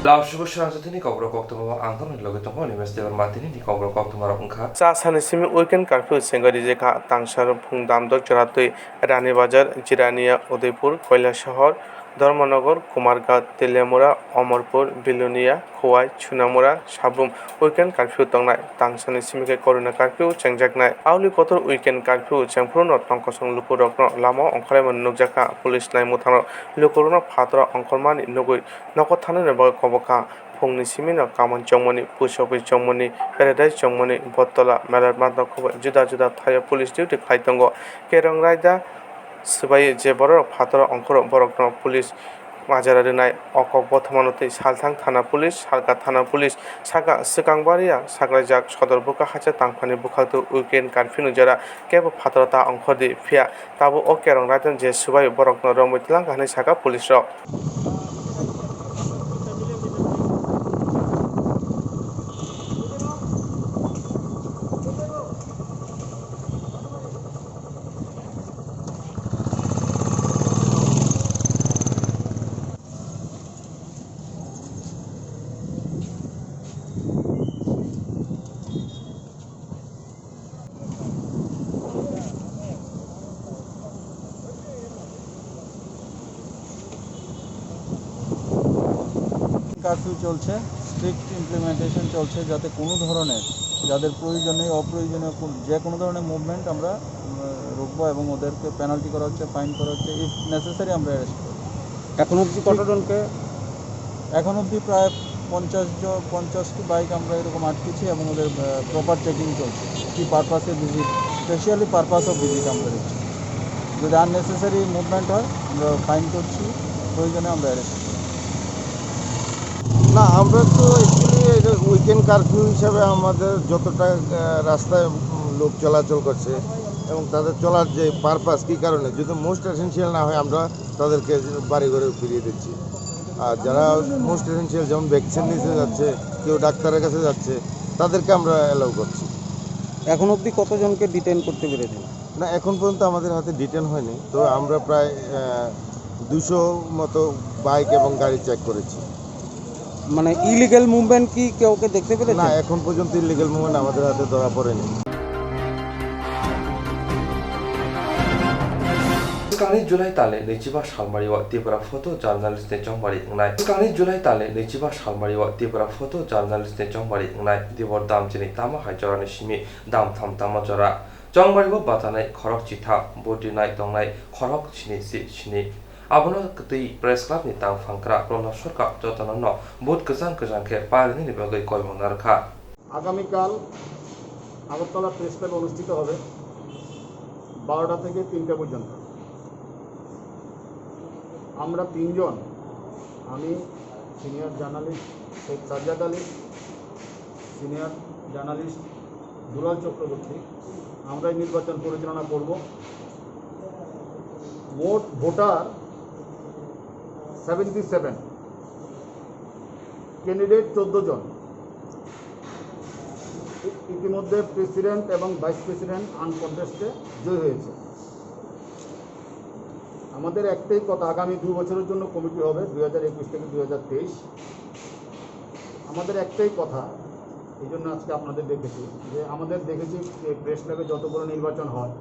Swrangchati ni Kokborok Koktwma angkon loge tongmo University of Martini ni Kokborok Koktwma rok ongkha cha sanisimi weekend curfew sengari je kha tangsar phungdam dok charatui Rani Bazar Jirania Udaipur Koilashahar Dharmanagar Kumarghat Teliamura Amarpur Belonia Khowai Chhunamura Sabroom weekend curfew তংনাই তাংসানি সিমিকে corona curfew চেংজাকনাই আউলি কতর weekend curfew চেংফ্রুন তংকসং লুকুরকন লামা অংখালাইমন নুকজাকা পুলিশ নাই মুথানো লুকুরন ফাতরা অংখরমানি নুগুই নকর থানো নেবা কবকা फुंनि सिमिनो कामन चौमनि पोस्ट अफिस चौमनि पेराडाइज चौमनि बतला मेलार मादना खबर जुदा जुदा थाया पुलिस डिउटी खाइतंगो केरं रायदा सबाय जे बर फातर अंकर बरकन पुलिस माजारा रिनाय अकक बथमानते सालथां थाना पुलिस सालका थाना पुलिस सागा सिकांबारिया साग्राजाक सदर बुका हाचा तांफानि बुखातो उइकेन्ड कारफिउ जरा केबो फातरता अंखरदि फिया ताबो अ केरं रायदन जे सबाय बरकन रमैतलां गानै सागा पुलिस रक কারফিউ চলছে, স্ট্রিক্ট ইমপ্লিমেন্টেশন চলছে, যাতে কোনো ধরনের যাদের প্রয়োজনে অপ্রয়োজনীয় যে কোনো ধরনের মুভমেন্ট আমরা রুখবো এবং ওদেরকে পেনাল্টি করা হচ্ছে, ফাইন করা হচ্ছে, ইফ নেসেসারি আমরা অ্যারেস্ট করব। এখন অবধি কতজনকে? এখন অবধি প্রায় 50টি বাইক আমরা এরকম আটকেছি এবং ওদের প্রপার চেকিং চলছে, কী পারপাসে visit, specially purpose of visit আমরা দিচ্ছি। যদি আননেসেসারি মুভমেন্ট হয় আমরা ফাইন করছি, প্রয়োজনে আমরা অ্যারেস্ট করছি। না, আমরা তো অ্যাকচুয়ালি এটা উইকেন্ড কারফিউ হিসাবে আমাদের যতটা রাস্তায় লোক চলাচল করছে এবং তাদের চলার যে পারপাস কী কারণে যদি মোস্ট এসেনশিয়াল না হয় আমরা তাদেরকে বাড়ি ঘরে ফিরিয়ে দিচ্ছি। আর যারা মোস্ট এসেনশিয়াল যেমন ভ্যাকসিন নিতে যাচ্ছে, কেউ ডাক্তারের কাছে যাচ্ছে, তাদেরকে আমরা অ্যালাউ করছি। এখন অবধি কতজনকে ডিটেইন করতে পেরেছেন? না, এখন পর্যন্ত আমাদের হাতে ডিটেন হয়নি, তো আমরা প্রায় 200 মতো বাইক এবং গাড়ি চেক করেছি। মানে ইলিগাল মুভমেন্ট কি কেউকে দেখতে পেরেছেন? না, এখন পর্যন্ত ইলিগাল মুভমেন্ট আমাদের হাতে ধরা পড়েনি। Kani July tale nejiba salmari wa tibra photo journalist ne jongbari ngnai Kani July tale nejiba salmari wa tibra photo journalist ne jongbari ngnai dibor dam chini tama hajarani simi dam tham tama jora jongbari bo batanai khorok chitha bodi nai dongnai khorok chini chini abono tei press club ni tang phangkra prono sorkar jotono bot gejang ke parni ni bagai koimon rakha আগামীকাল Agartala press ক্লাবে অনুষ্ঠিত হবে 12টা থেকে 3টা পর্যন্ত। আমরা তিনজন, আমি senior journalist Sheikh Sajjad Ali, senior journalist Dulal Chakraborty, আমরাই নির্বাচন পরিচালনা করব। মোট ভোটার 77, ক্যান্ডিডেট 14 জন। ইতিমধ্যে প্রেসিডেন্ট এবং ভাইস প্রেসিডেন্ট আনকন্টেস্টে জয়ী হয়েছে। আমাদের একটাই কথা, আগামী 2 বছরের জন্য কমিটি হবে 2021 থেকে 2023। আমাদের একটাই কথা, এই জন্য আজকে আপনাদের দেখেছি যে আমাদের দেখেছি যে প্রেস ক্লাবে যত বড় নির্বাচন হয়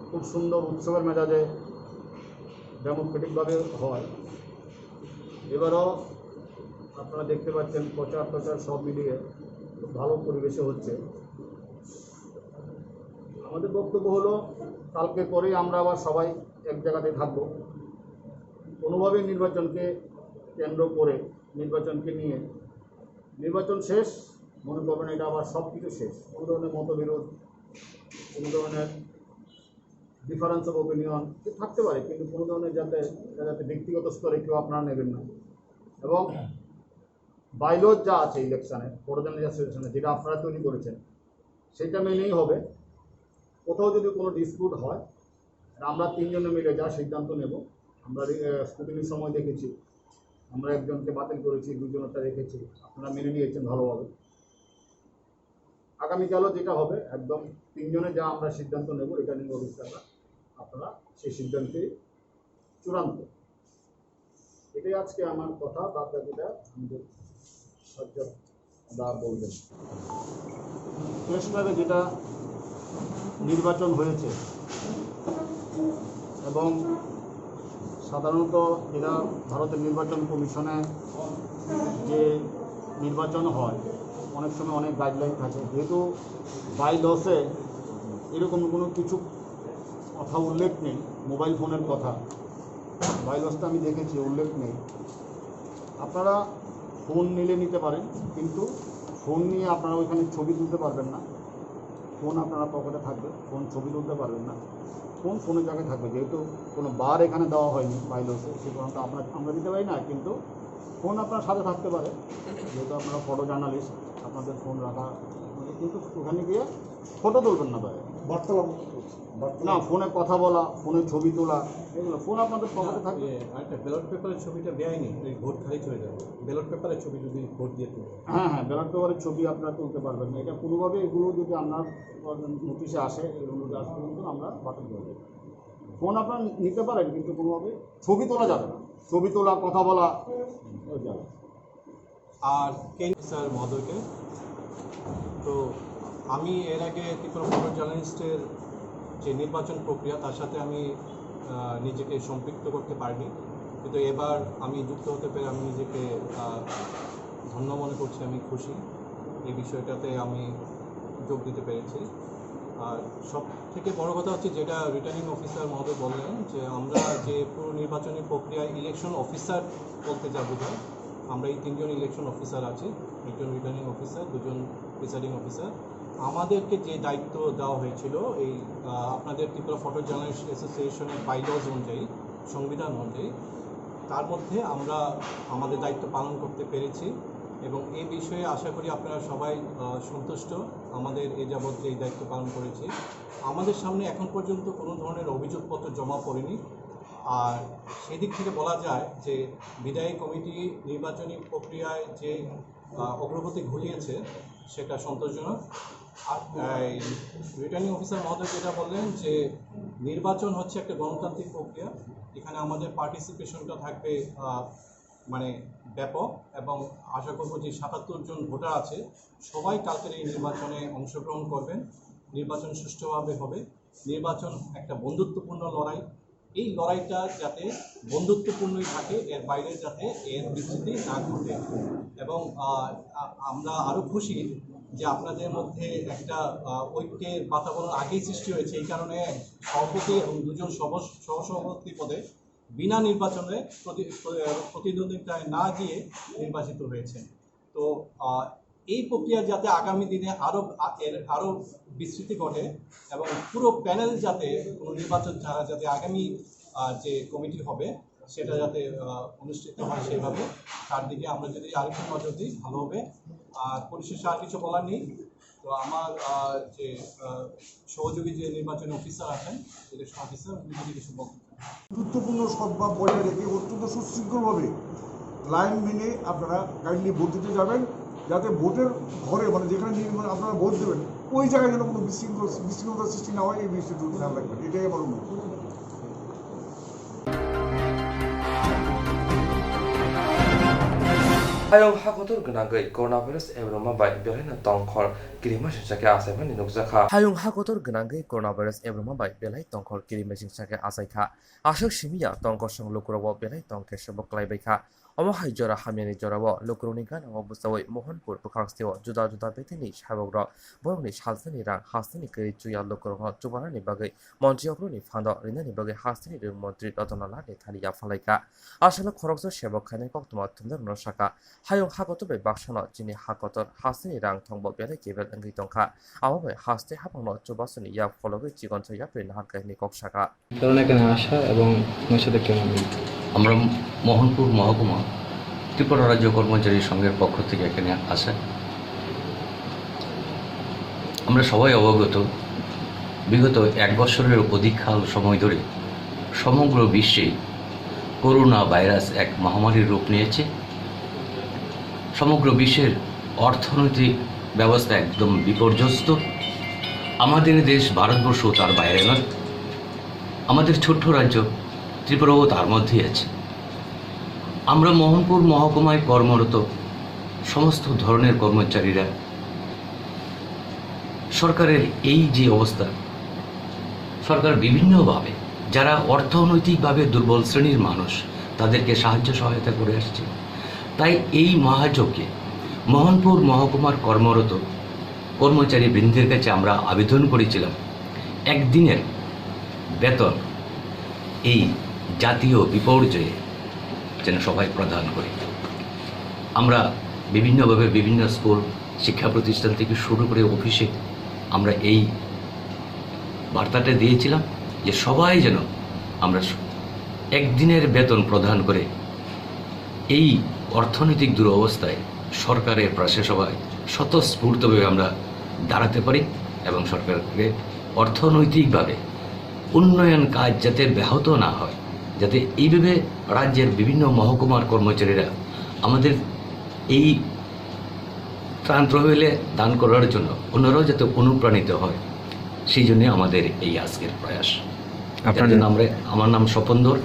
খুব সুন্দর উৎসবের মেজাজে ডেমোক্রেটিকভাবে হয়। এবারও আপনারা দেখতে পাচ্ছেন প্রচার সব মিলিয়ে খুব ভালো পরিবেশে হচ্ছে। আমাদের বক্তব্য হলো কালকে পরেই আমরা আবার সবাই এক জায়গাতে থাকব। কোনোভাবেই নির্বাচনকে কেন্দ্র করে, নির্বাচনকে নিয়ে, নির্বাচন শেষ মনে করবেন এটা আবার সব কিছু শেষ। কোনো ধরনের মতবিরোধ, কোনো ধরনের ডিফারেন্স অফ ওপিনিয়ন থাকতে পারে, কিন্তু কোনো ধরনের যাতে ব্যক্তিগত স্তরে কেউ আপনারা নেবেন না। এবং বাইলজ যা আছে ইলেকশানে, প্রোটোকল লেজিসলেশনে যেটা আপনারা তৈরি করেছেন সেটা মেনেই হবে। কোথাও যদি কোনো ডিসপিউট হয় আমরা তিনজনে মিলে যা সিদ্ধান্ত নেব, আমরা স্কুটিনির সময় দেখেছি আমরা একজনকে বাতিল করেছি, দুজনটা রেখেছি, আপনারা মেনে নিয়েছেন ভালোভাবে। আগামীকালও যেটা হবে একদম তিনজনে যা আমরা সিদ্ধান্ত নেব এটা নিয়ে অভিজ্ঞতা, আপনারা সেই সিদ্ধান্তে চূড়ান্ত। এটাই আজকে আমার কথা। বাদ বাকিটা আমাদের দা বলবেন। শেষভাবে যেটা নির্বাচন হয়েছে এবং সাধারণত এরা ভারতের নির্বাচন কমিশনে যে নির্বাচন হয় অনেক সময় অনেক গাইডলাইন থাকে, যেহেতু বাই লসে এরকম কোনো কিছু কথা উল্লেখ নেই, মোবাইল ফোনের কথা বাই লসটা আমি দেখেছি উল্লেখ নেই। আপনারা ফোন নিতে পারেন, কিন্তু ফোন নিয়ে আপনারা ওইখানে ছবি তুলতে পারবেন না। ফোন আপনারা পকেটে থাকবে, ফোন ছবি তুলতে পারবেন না, ফোন ফোনের জায়গায় থাকবে। যেহেতু কোনো বার এখানে দেওয়া হয়নি বাইলসে, সে কারণে আমরা দিতে পারি না, কিন্তু ফোন আপনার সাথে থাকতে পারে। যেহেতু আপনারা ফটো জার্নালিস্ট, আপনাদের ফোন রাখা কিন্তু ওখানে গিয়ে ফটো তুলবেন না বাইরে। না, ফোনে কথা বলা, ফোনে ছবি তোলা, এগুলো ফোন আপনাদের পকেটে থাকবে। একটা ব্যালট পেপারের ছবিটা বেআইনি, ওই ভোট খালি চলে যাবে। ব্যালট পেপারের ছবি যদি ভোট দিয়ে তুলবে, হ্যাঁ, ব্যালট পেপারের ছবি আপনারা তুলতে পারবেন না। এটা কোনোভাবে এগুলো যদি আপনার নোটিশে আসে, এগুলো যদি আসে কিন্তু আমরা বাতিল করে দেবো। ফোন আপনারা নিতে পারেন, কিন্তু কোনোভাবে ছবি তোলা যাবে না। ছবি তোলা, কথা বলা যাবে। আর স্যার মহোদয়কে তো আমি এর আগে ত্রিপুরা ফটো জার্নালিস্টের যে নির্বাচন প্রক্রিয়া তার সাথে আমি নিজেকে সম্পৃক্ত করতে পারিনি, কিন্তু এবার আমি যুক্ত হতে পেরে আমি নিজেকে ধন্য মনে করছি। আমি খুশি এই বিষয়টাতে আমি যোগ দিতে পেরেছি। আর সব থেকে বড় কথা হচ্ছে যেটা রিটার্নিং অফিসার মহোদয় বললেন, যে আমরা যে পুরো নির্বাচনী প্রক্রিয়ায় ইলেকশন অফিসার বলতে যা বোঝায়, আমরা এই 3 জন ইলেকশন অফিসার আছি, একজন রিটার্নিং অফিসার, 2 জন প্রিসাইডিং অফিসার। আমাদেরকে যে দায়িত্ব দেওয়া হয়েছিল এই আপনাদের ত্রিপুরা ফটো জার্নালিস্ট অ্যাসোসিয়েশনের বাইলজ অনুযায়ী, সংবিধান অনুযায়ী, তার মধ্যে আমরা আমাদের দায়িত্ব পালন করতে পেরেছি এবং এই বিষয়ে আশা করি আপনারা সবাই সন্তুষ্ট। আমাদের এ যাবৎ যে দায়িত্ব পালন করেছি, আমাদের সামনে এখন পর্যন্ত কোনো ধরনের অভিযোগপত্র জমা পড়েনি। আর সেদিক থেকে বলা যায় যে বিদায়ী কমিটি নির্বাচনী প্রক্রিয়ায় যে অগ্রগতি ঘটিয়েছে সেটা সন্তোষজনক। আর রিটার্নিং অফিসার মহোদয় যেটা বললেন যে নির্বাচন হচ্ছে একটা গণতান্ত্রিক প্রক্রিয়া, এখানে আমাদের পার্টিসিপেশনটা থাকবে মানে ব্যাপক, এবং আশা করব যে 77 জন ভোটার আছে সবাই কালকের এই নির্বাচনে অংশগ্রহণ করবেন। নির্বাচন সুষ্ঠুভাবে হবে। নির্বাচন একটা বন্ধুত্বপূর্ণ লড়াই, এই লড়াইটা যাতে বন্ধুত্বপূর্ণই থাকে, এর বাইরে যাতে এর বিচ্যুতি না ঘটে। এবং আমরা আরও খুশি যে আপনাদের মধ্যে একটা ঐক্যের বাতাবরণ আগেই সৃষ্টি হয়েছে, এই কারণে সভাপতি এবং 2 জন সহসভাপতি পদে বিনা নির্বাচনে প্রতিদ্বন্দ্বিতায় না গিয়ে নির্বাচিত হয়েছে। তো এই প্রক্রিয়া যাতে আগামী দিনে আরও বিস্তৃতি ঘটে এবং পুরো প্যানেল যাতে কোনো নির্বাচন ছাড়া যাতে আগামী যে কমিটি হবে সেটা যাতে অনুষ্ঠিত হয় সেভাবে, তার দিকে আমরা যদি আরেকটু নজর দিই ভালো হবে। আর পরিশেষে আর কিছু বলার নেই। তো আমার যে সহযোগী যে নির্বাচনী অফিসার আছেন, ইলেকশন অফিসার, উনি যদি কিছু বলতে চান। গুরুত্বপূর্ণ সদ্ভাব বজায় রেখে অত্যন্ত সুশৃঙ্খলভাবে লাইন মেনে আপনারা কাইন্ডলি ভোট দিতে যাবেন, যাতে ভোটের ঘরে মানে যেখানে আপনারা ভোট দেবেন ওই জায়গায় যেন কোনো বিশৃঙ্খলতার সৃষ্টি না হয়, এই বিষয়টি খেয়াল রাখবেন। এটাই আমার অনুরোধ। Hayong hakotor gnagai coronavirus ebroma bai belai tongkhor kirima singchake asaimani nukjakha. Hayong hakotor gnagai coronavirus ebroma bai belai tongkhor kirima singchake asaikha. Ashok simia tongkhor song lokrobo belai tongkhe sebok klaibaikha. Omohai jora hamiani jorabo lokroni gan obustawai Mohanpur Pukhangstiu juda juda betini sabogrok borokni salsani rang hastani keri chuya lokrokno chubanani bagai monji obroni phando rinani bagai hastani ring montri Ratonala ni thaliya phalaika. Asala khorokso sebok khane Koktwma thumdar no saka. Hayong hakotor bai baksano jini hakotor hastani rang thongbo belai kebel angri tongkha. Amobai haste hapangno chubasoni ya fologoi chigoncha ya prin hankani koksaka. কারণ এখানে আসা এবং আমার সাথে কেমন আমরা মোহনপুর মহকুমা ত্রিপুরা রাজ্য কর্মচারী সংঘের পক্ষ থেকে এখানে আসা। আমরা সবাই অবগত বিগত 1 বছরের অধিককাল সময় ধরে সমগ্র বিশ্বে করোনা ভাইরাস এক মহামারীর রূপ নিয়েছে। সমগ্র বিশ্বের অর্থনৈতিক ব্যবস্থা একদম বিপর্যস্ত। আমাদের দেশ ভারতবর্ষ তার বাইরে নয়, আমাদের ছোট্ট রাজ্য ত্রিপুরাও তার মধ্যেই আছে। আমরা মোহনপুর মহকুমায় কর্মরত সমস্ত ধরনের কর্মচারীরা সরকারের এই যে অবস্থা, সরকার বিভিন্নভাবে যারা অর্থনৈতিকভাবে দুর্বল শ্রেণীর মানুষ তাদেরকে সাহায্য সহায়তা করে আসছে। তাই এই মহাযজ্ঞে মোহনপুর মহকুমার কর্মরত কর্মচারী বৃন্দের কাছে আমরা আবেদন করেছিলাম একদিনের বেতন এই জাতীয় বিপর্যয়ে যেন সবাই প্রদান করে। আমরা বিভিন্নভাবে বিভিন্ন স্কুল শিক্ষা প্রতিষ্ঠান থেকে শুরু করে অফিসে আমরা এই বার্তাটা দিয়েছিলাম যে সবাই যেন আমরা একদিনের বেতন প্রদান করে এই অর্থনৈতিক দুরবস্থায় সরকারের পাশে সবাই স্বতঃস্ফূর্তভাবে আমরা দাঁড়াতে পারি এবং সরকারকে অর্থনৈতিকভাবে উন্নয়ন কাজ যাতে ব্যাহত না হয়, যাতে এইভাবে রাজ্যের বিভিন্ন মহকুমার কর্মচারীরা আমাদের এই ত্রাণ তহবিলে দান করার জন্য অন্যরাও যাতে অনুপ্রাণিত হয়, সেই জন্যে আমাদের এই আজকের প্রয়াস। আপনার জন্য আমার নাম স্বপনধর,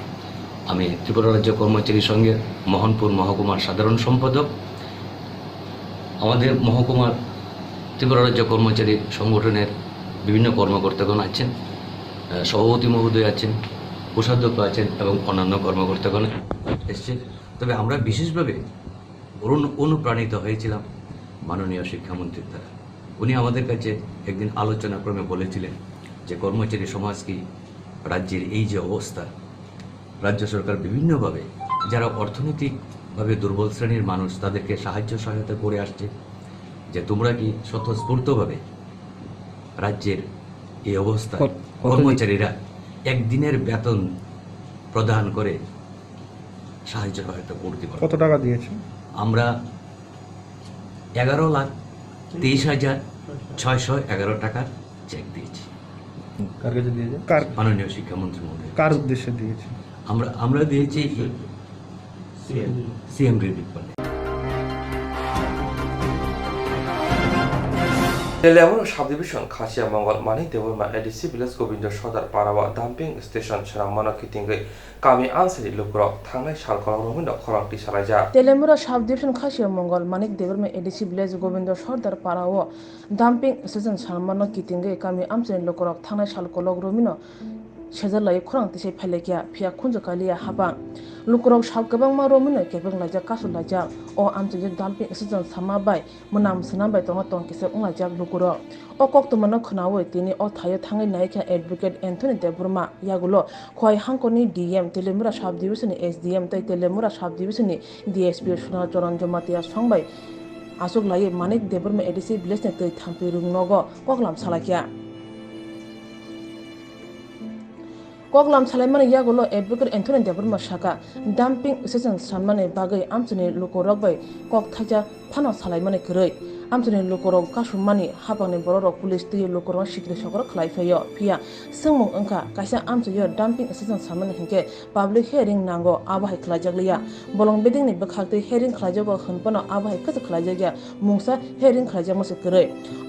আমি ত্রিপুরা রাজ্য কর্মচারী সংঘের মোহনপুর মহকুমার সাধারণ সম্পাদক। আমাদের মহকুমার ত্রিপুরা রাজ্য কর্মচারী সংগঠনের বিভিন্ন কর্মকর্তাগণ আছেন, সভাপতি মহোদয় আছেন, কোষাধ্যক্ষ আছেন এবং অন্যান্য কর্মকর্তাগণ এসছেন। তবে আমরা বিশেষভাবে অনুপ্রাণিত হয়েছিলাম মাননীয় শিক্ষামন্ত্রীর দ্বারা। উনি আমাদের কাছে একদিন আলোচনাক্রমে বলেছিলেন যে কর্মচারী সমাজ কি রাজ্যের এই যে অবস্থা, রাজ্য সরকার বিভিন্নভাবে যারা অর্থনৈতিকভাবে দুর্বল শ্রেণীর মানুষ তাদেরকে সাহায্য সহায়তা করে আসছে, যে তোমরা কি স্বতঃস্ফূর্তভাবে রাজ্যের এই অবস্থায় কর্মচারীরা একদিনের বেতন প্রদান করে সাহায্য সহায়তা করতে পারো। কত টাকা দিয়েছে? আমরা 11,23,611 টাকার চেক দিয়েছি। কার কাছে দিয়েছে? মাননীয় শিক্ষামন্ত্রী মহোদয়। কার উদ্দেশ্যে দিয়েছে? আমরা দিয়েছি সিএম রিলিফ ফান্ডে। তেলেমুর সাব ডিভিশন খাসিয়া মঙ্গল মানি দেবরমা এডিসি ভিলেজ গোবিন্দ সদর পারাवा डाम्पिं स्टेशन सोरांमानो कितिंगै गामि आनसलिक लोकरक थांनाय सालखलाव रमिनो खरांथि सालायजा। तेलेमुरा साब डिविजन खासिया मंगल मानिक देवरमा एडिसि विलेज गोविंद सरदार पाराओ डाम्पिं स्टेशन सोरांमानो कितिंगै गामि आनसलिक लोकरक थांनाय सालखलाव रमिनो सेजालाय खरांथि से फैलेकिया फिया खुंजकालिया हाबा लुकरक साब गोबांमा रमिनो केबें लाइजा कासु लाइजा ओ आमसलिक डाम्पिं स्टेशन सामाबाय मोनाम सनाबाय दङ तंकिसे उंलाइजा लुकरक ओ कोक्तमानो खनावै तिनि ओ थायो थाङै नायका एडवोकेट एन्थनी देवबर्मा यागुलो खय हांकनि डीएम तेलेमुरा साब डिविजन एसडीएम तै तेलेमुरा साब डिविजन डीएसपी सुना चरण जमातिया संबाय आसुक लायै मानिक देवबर्मा एडिसि विलेजनि तै थांपि रुंनगो कगलाम सालाकिया कगलाम सालायमाने यागुलो एडवोकेट एन्थनी देवबर्मा साका डाम्पिं स्टेशन सानमाने बागै आमचनि लुकरकबै कक थाइजा फानो सालायमाने गरै आमचनि लुकरक कासुमानि हाबानि बररक पुलिस दै लुकरक सिक्रि सकर खलायफैयो फिया सोंमुं अंका कायसा आमचयो डाम्पिं स्टेशन सानमाने हिंके पाब्लिक हेरिंग नांगो आबाहाय खलायजागलिया बलं बेदिंनि बखाखदै हेरिं खलायजागो होनपनो आबाहाय खस खलायजागिया मुंसा हेरिं खलायजामसे गरै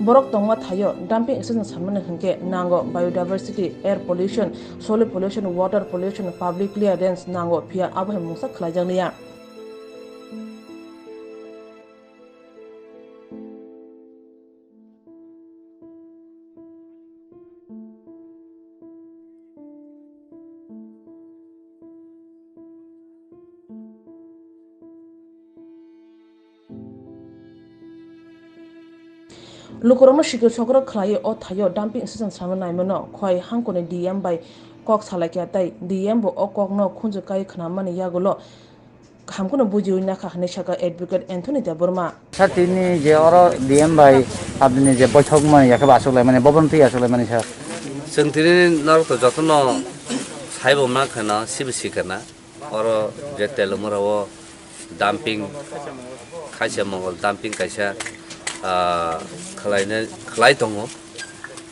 बरक तंमा थायो डाम्पिं स्टेशन सानमाने हिंके नांगो biodiversity air pollution soil pollution water pollution public clearance नांगो फिया आबाहाय मुंसा खलायजागलिया लुकरम सिक्रि सकर खलायो ओ थायो डाम्पिं स्टेशन सामनाय मनो खय हांकनि डीएम बाय कक सालायकिया तै डीएम बो ओ ककनो खुंजकाय खनामानि यागुलो हामकुनो बुजियो नाखा हने साका एडवोकेट एन्थनी देवबर्मा साथिनि जे अरो डीएम बाय आपनि जे बैठक माने याके आसले माने बबन्ति आसले माने सर जोंथिनि नरत जतन साइबमा खना सिबिसि खना अरो जे तेलमुराव डाम्पिं खासिया मंगल डाम्पिं कायसा खलाय दङ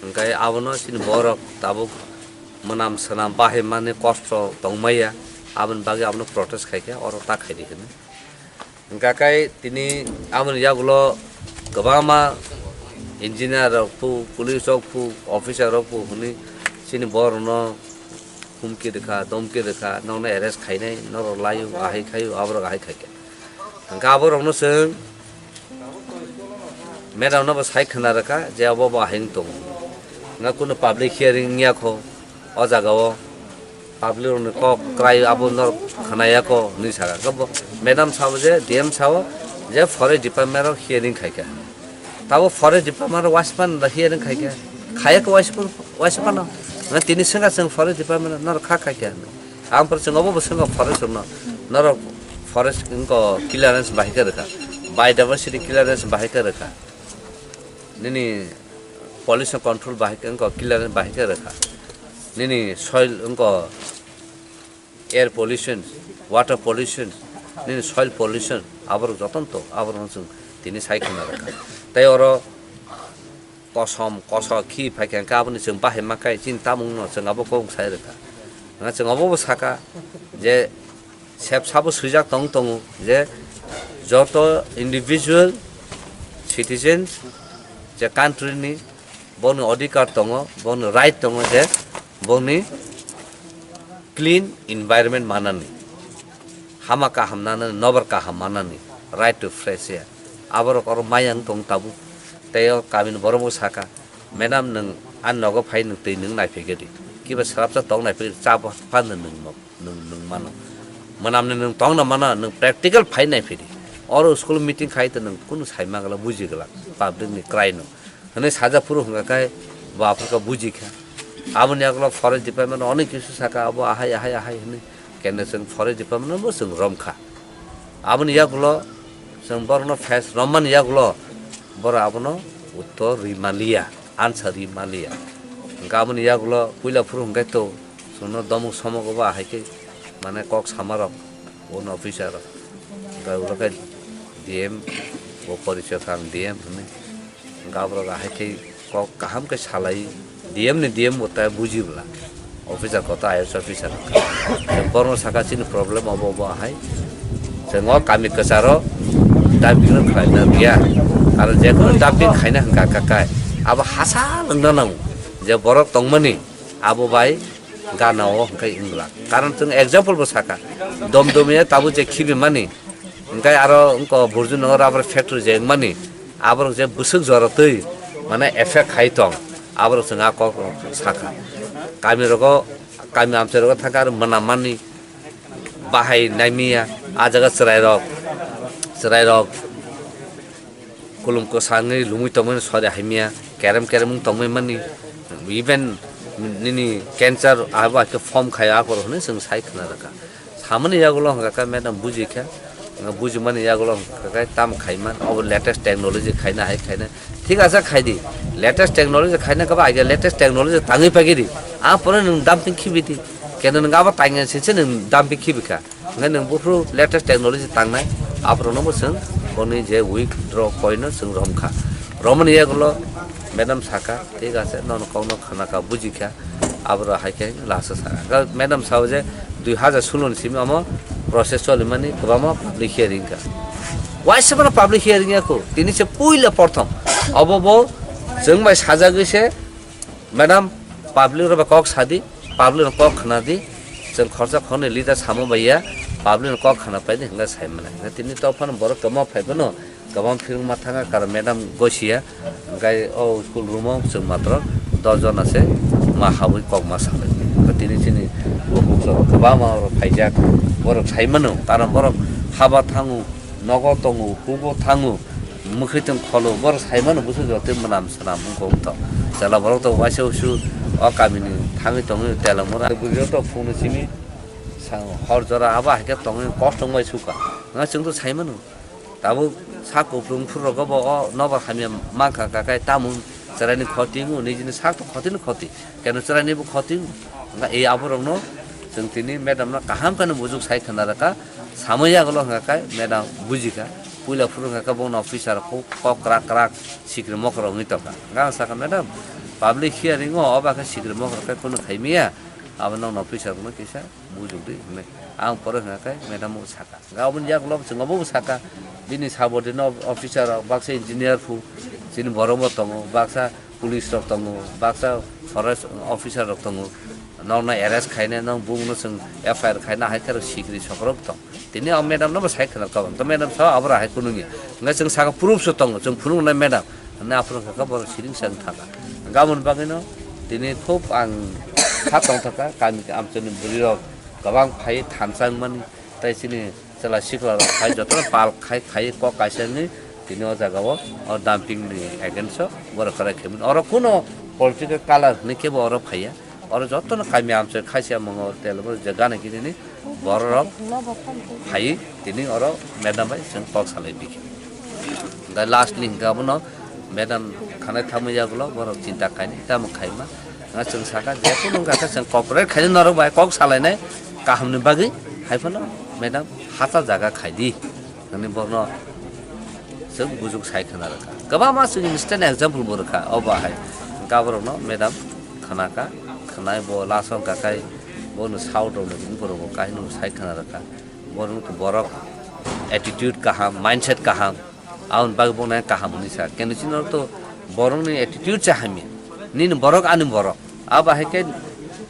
ओंखाय आबनो सिन बरक दाबो मोनाम सोनाम बाहे माने कष्ट दंमाया आबन बागे आबनो प्रोटेस्ट खायके अरो ता खायदि होनो ओंखाय तिनि आबन यागुलो गोबामा इन्जिनियर फु पुलिस फु अफिसर फु हुनि सिन बरनो हुमकी देखा दमकी देखा नौने एरेस्ट खायनाय नर लायो आहाय खायो आबर आहाय खायके ओंखाय आबरनो जों Madam no sai khanaraka je abo ba hing tong nga kuno public hearing nya kho o jagao public on ko cry abo no khanaya ko ni saga ko madam saw je DM saw je forest department ro hearing khaika tabo forest department ro waspan the hearing khaika khaya ko waspan na tini senga seng forest department no khaika am par seng abo seng forest no no forest ko clearance bahika rakha biodiversity clearance bahika rakha nini pollution control bahika ko clearance bahika rakha nini soil ko air pollution water pollution nini soil pollution abor joton to abor sung tini sai khana rakha tai oro kosom koso khi phaikan ka boni sung bahe makai chin tamung no sung abo ko sai rakha nga sung abo saka je sep sabo sujak tong tong je joto individual citizens je country ni boni adhikar tongo boni right tongo je boni clean environment manani hama ka hamnana nobar ka hamanani right to fresh air abor kor mayang tong tabu teo kamin borobo saka madam nang an nogo phai nang tei nang nai phegedi kiba sarap sa tong nai phege cha pan nang mano manam nang tong na mana nang practical phai nai phedi और school meeting खाई तो कुन साइमा गला बुझी गला public ने cry no हने साजा पुरो हुंगा काय बाप का बुझी खा अब ने गला फॉरेस्ट डिपार्टमेंट अनेक किसु साका अब आहाय आहाय आहाय हने केने सं फॉरेस्ट डिपार्टमेंट बो सं रम खा अब ने यागलो सं बरनो फेस रमन यागलो बर आपनो उत्तर रिमालिया आंसर रिमालिया गाबन यागलो पुइला पुरो हुंगा तो सुनो दमु समगो बा हाय के माने कक सामारक ओन ऑफिसर गावलका DM वो परिचय काम DM हमें गावरो गाहे के को काम के सालाई DM ने DM होता है बुझी बोला ऑफिसर कोता है ऑफिसर परनो साका चिन प्रॉब्लम अब है जोंगो कामी कसारो डाबिंग खाइना बिया आरो जेको डाबिंग खाइना हंगा काकाय अब हासा लंदा नांग जे बरक तंगमनि आबो बाय गानाओ हंखाय इंगला कारण जों एग्जांपल बो साका दमदमिया ताबु जे खिबि मानि उनका आरो उनको बुर्जुन नगर आबर फैक्ट्री जे मानी आबर जे बुसुक जरतै माने एफेक्ट खाइतों आबर संगा को साखा कामी रगो कामी आमसे रगो थाकार मना मानी बाहाय नाइमिया आ जगह सराय रग कुलुम को सांगै लुमुइ तमन सरे हाइमिया केरम केरम तमय मानी इवन निनी कैंसर आबा के फॉर्म खाया कर हने जों साइखना रखा सामने यागुलो हंगा मैडम बुजिखा बुझ मन यागुलो काय ताम खाइमान अब लेटेस्ट टेक्नोलॉजी खाइना है खाइना ठीक आसा खाइदी लेटेस्ट टेक्नोलॉजी खाइना कबा आगे लेटेस्ट टेक्नोलॉजी तांगै पागिदी आ पर नों दामपिं खिबिदि केन नों गाबा तांगै सेसे नों दामपिं खिबिखा नों नों बुफ्रु लेटेस्ट टेक्नोलॉजी तांनाय आप्रनो बोसों बनि जे वीक ड्र पॉइंट जों रमखा रमन यागुलो मैडम साका ठीक आसे नन कौनो खाना का बुजिखा आब्र हाइके लास साका मैडम सावजे 2016 सिम अम प्रोसेस चले माने गोबां पब्लिक हियरिंग का वाइसबना पब्लिक हियरिंग को तिनि से पुइला प्रथम अब बो जों बाय साजा गसे मैडम पब्लिक रो कक सादी पब्लिक कक खाना दी जों खर्चा खने लिदा सामो बाया पब्लिक कक खाना पाइदे हंगा साइमना तिनि तफन बर कमा फाइबनो गोबां फिल्म माथाङा कार मैडम गसिया गाय ओ स्कूल रूम जों मात्र 10 जन আছে मा हाबै कक मा साबै तिनि तिनि गोबां मा फाइजाक बर साइमनो तार बर हाबा थाङु नगो तङु हुगो थाङु मुखैतों खलो बर साइमनो बुसु जते मनाम सनाम गंत जला बर तो वासेउसु अ कामिनि थाङै तङै तेलमरा बुजो तो फुनु सिमी हर जरा आबा हाके तङै कष्ट मै सुका ना जों तो साइमनो ताबो साको फ्रुमफुरगो ब नबर खामिया माखा काकाय तामु चरानि खतिङु निजिनि साक खतिनि खति केन चरानिबो खतिङु ए आबरनो जों तिनि मैडम ना काहाम काने बुजुक साइ खनारका सामया गलो हंगाकाय मैडम बुजिका पुइला फुरुंगाका बन अफिसर को ककरा क्राक सिक्र मकर ngitaka गा साका मैडम पब्लिक हियरिंग अबाका सिक्र मकर का कोनो खाइमिया अब नन अफिसर को किसा बुजुकदि हने आं पर हंगाकाय मैडम साका गाबन यागलो जोंबो साका बिनि साबर्डिन अफिसर बाक्सा इंजिनियर फु जिन बरम तंगो बाक्सा पुलिस रक तंगो बाक्सा फरेस्ट अफिसर रक तंगो नौना एरेस्ट खाइने नौ बुंनो जों एफआईआर खाइना हाइकर सिग्री सकरक दं तिनि मैडम न साइ खना कबन त मैडम स अबरा हाइ कुनुङि nga जों साका प्रुफ सो तंगो जों फुनुंनाय madam na apro ka bor siring sang thaka gamon bagino tini thup ang khatong thaka kami amchani burirok gabang phai thansang mani tai sini chala sikla phai jotor pal khai ko kaisani tini o jagao o dumping ni against bor kara kemin oro kuno political color ni ke bor phaiya oro jotono kami amche khaisia mongo telbo jaga na kini borok phai tini oro madam bai sing pok salai biki the last link gabono madam khana thamya gulo bor cinta kaini tam khaima nga chung saka je kuno ga ta sing corporate khai norok bai kok salai nai kahamni bagi haifano madam hata jaga khaidi ani borno sing bujuk sai khana raka gaba ma sing instant example bor kha oba hai gabro no madam khana ka khanai bo lasong ka kai bono south ro ni bor bo kai no sai khana raka borno to borok attitude kaham mindset kaham aun bag bona kaham ni sa ken chinor to borong ni attitude cha hami nin borok ani borok aba he ke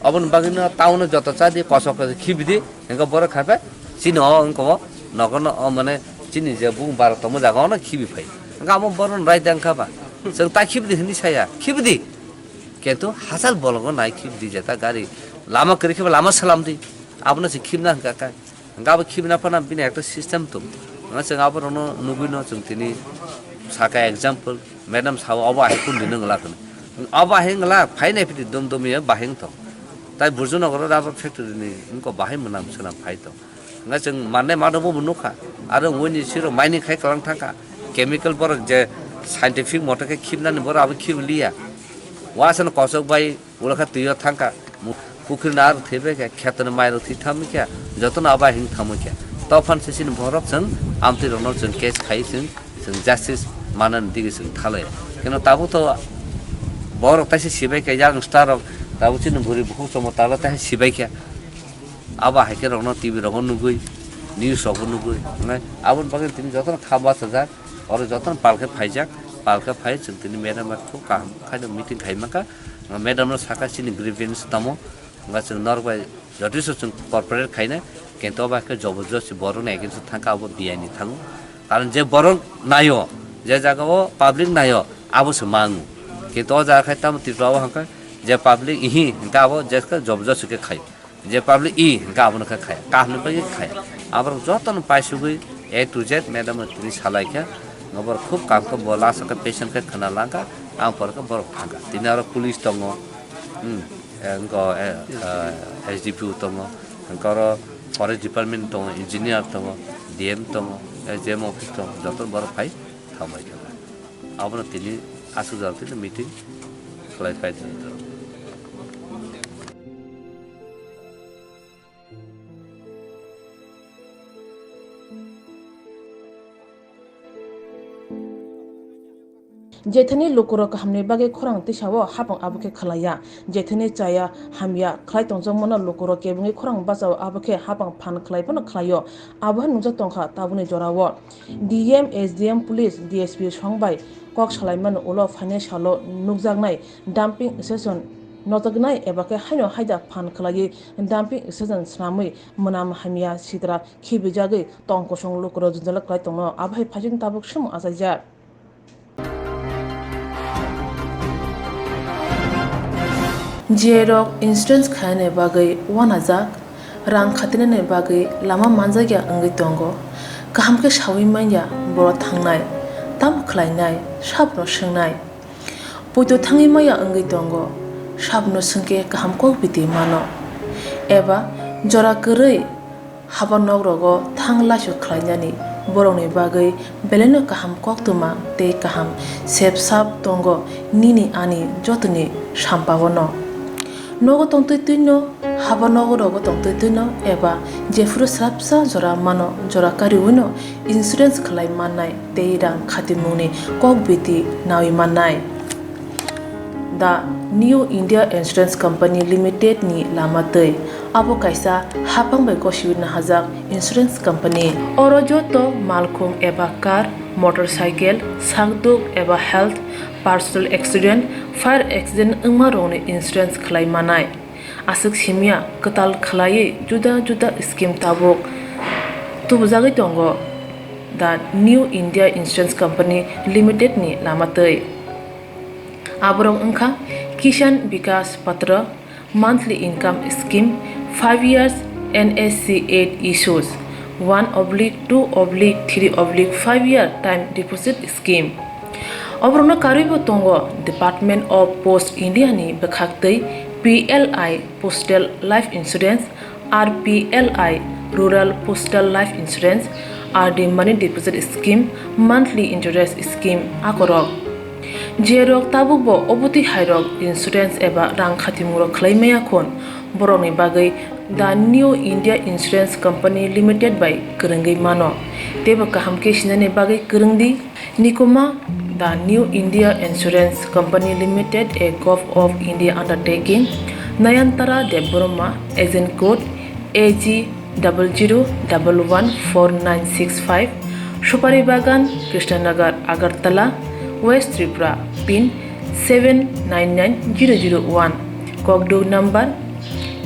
abon bagino taun joto cha di kosok khibidi enga borok khabe chino onko nogono mane chini je bung bar tomo jaga na khibi phai enga mo boron rai dang khaba sing ta khibdi ni saya khibdi কিন্তু হাজার বলগো নাই খিবদি যেটা গাড়ি লামা করে খেবে লামা সালাম দি আপনার সে খিবনা কাকা গাব খিবনা পানা বিনা একটা সিস্টেম তো जों आबादनो नुबैनो जों दिनै साका एग्जाम्पल मैडम साव अबा हेकुन दिनो गलाखन अबा हेंगला फाइनाय फिति दमदमिया बाहें तो ताइ बुर्जुनगर राबर फैक्टरि नि इनको बाहाय मोनाम सलाम फाइ तो nga जों माने मादबो मुनुखा आरो वनि सिरो माइनिं खाय कलां थाका केमिकल बर जे साइन्टिफिक मटके खिबनानि बर आबो खिबलिया वासन कसक बाय उलखा तियो थाका पुखिनार थेबे के खेतन माइरो थि थामिका जतन आबा हिं थामिका तफान सेसिन भरक जों आमति रनो जों केस खाइ जों जस्टिस मानन दिगे जों थाले केनो ताबो तो बर तासे सिबाय के यां स्टार ताबो चिन भुरि बहु समताला तासे सिबाय के आबा हाइके रनो टिभि रनो नुगुइ न्यूज रनो नुगुइ आबन बागे तिन जतन खाबा सजा और जतन पालके फाइजाक पालके फाइ जों तिन मेडम को काम खाइ मिटिं खाइमाका मेडम साका सिनि ग्रीवेन्स तमो जों नरबाय जतिसो जों कर्पोरेट खाइना কিন্তু বাকে জবরদস্তি বড় না কিন্তু থাকা আবো বিয়ানি থাঙ্গু কারণ যে বড় নাইও যে জায়গাও পাবলিক নাইও আবোসো মাঙ্গু কিন্তু ও জায়গা খাইতাম তিপ্রাও হাঙ্কা যে পাবলিক ইহি হাঙ্কা আবো যেকা জবরদস্তিকে খাই যে পাবলিক ই হাঙ্কা আবো নাকা খায় কাহনে বাকি খায় আবার যতন পাইসুগৈ এ টু জেড ম্যাডাম তিনি সালাইকা নবর খুব কামকে বলা সকে পেশেন্টকে খানা লাঙ্কা আম পরকে বড় থাঙ্গা তিনি আর পুলিশ দङ এনকো এসডিপি দङ এনকর फरेस्ट डिपार्टमेंट दङ इंजिनियर दङ डीएम दङ जेएम अफिस दङ जत बर फाइ थांबाय थाबाय आबनो तिनि आसु जातिनि मिटिं खालायबाय दङ जेथनि लोकरक हमने बागे खरां तिसावो हापं आबके खलाया जेथनि चाया हामिया खलाय तंजमन लोकर केबुंगे खरां बाजाव आबके हापं फान खलायपन खलायो आबहा नुजा तंखा ताबुनि जरावो डीएम एसडीएम पुलिस डीएसपी संबाय कक सालायमान उलो फाइनेंशियलो नुकजागनाय डाम्पिंग सेसन नजगनाय एबाके हायनो हायदा फान खलायै डाम्पिंग सेसन स्नामै मोनाम हामिया सिद्रा खिबिजागै तंकसं लोकर जुजल खलाय तंनो आबहाय फाजिन ताबुक सम आजायजा जेरक इंश्योरेंस खाने बागै वानाजाक रां खातिने बागै लामा मानजाया अंगै दंगो गाहामके सावै माइया बर थांनाय ताम खलायनाय साबनो सोंनाय बयदो थाङै माइया अंगै दंगो साबनो सोंके गाहामको बिदि मानो एबा जरा गरै हाबा नगरगो थांलासो खलायनानै बरंनि बागै बेलेनो गाहाम कोक्तमा ते गाहाम सेबसाब दंगो निनि आनि जतनि सामपावनो नगो तंतैतैनो हाबा नगरगो तंतैतैनो एबा जेफुर स्राबसा जरा मानो जरा कारिउनो इंश्योरेंस खलाय माननाय तेरां खातिमुनि कक बिति नावि माननाय दा new India insurance company limited नि लामातै आबो कायसा हापां बाय गसिबिन हाजाक इंश्योरेंस कंपनी अरजतो मालखुम एबा कार मोटरसाइकेल सागदुक एबा health personal accident fire accident अंगमा रंनि इंश्योरेंस खलाय मानाय आसक सिमिया कताल खलायै जुदा जुदा स्कीम ताबुक तुबजागै दंगो दा new India insurance company limited नि लामातै Aborong Unka, Kishan Vikas Patra, Monthly Income Scheme, 5 years NSC 8 issues, 1/2/3/5 year time deposit scheme. Obrona Karibo Tongo, Department of Post India ni Bekhaktei, PLI Postal Life Insurance, RPLI Rural Postal Life Insurance, RD Money Deposit Scheme, Monthly Interest Scheme, Akorok. Jerok Tabubo Obuti Hairok Insurance Eba Rang Khatimuro Klaimayakon, Boroni Bagai, the New India Insurance Company Limited by Kurungi Mano. Deba Kahamke Shinane Bagai Kurundi, Nikoma, the New India Insurance Company Limited, a Gulf of India undertaking, Nayantara de Burma, agent code AG 00114965, Shupari Bagan, Krishnanagar, Agartala, West Tripura, PIN 799001, Kokdo number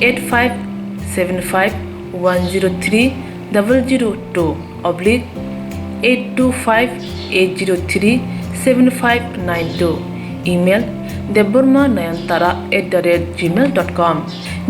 85751002/825-803-7592. Email deburmanayantara@gmail.com.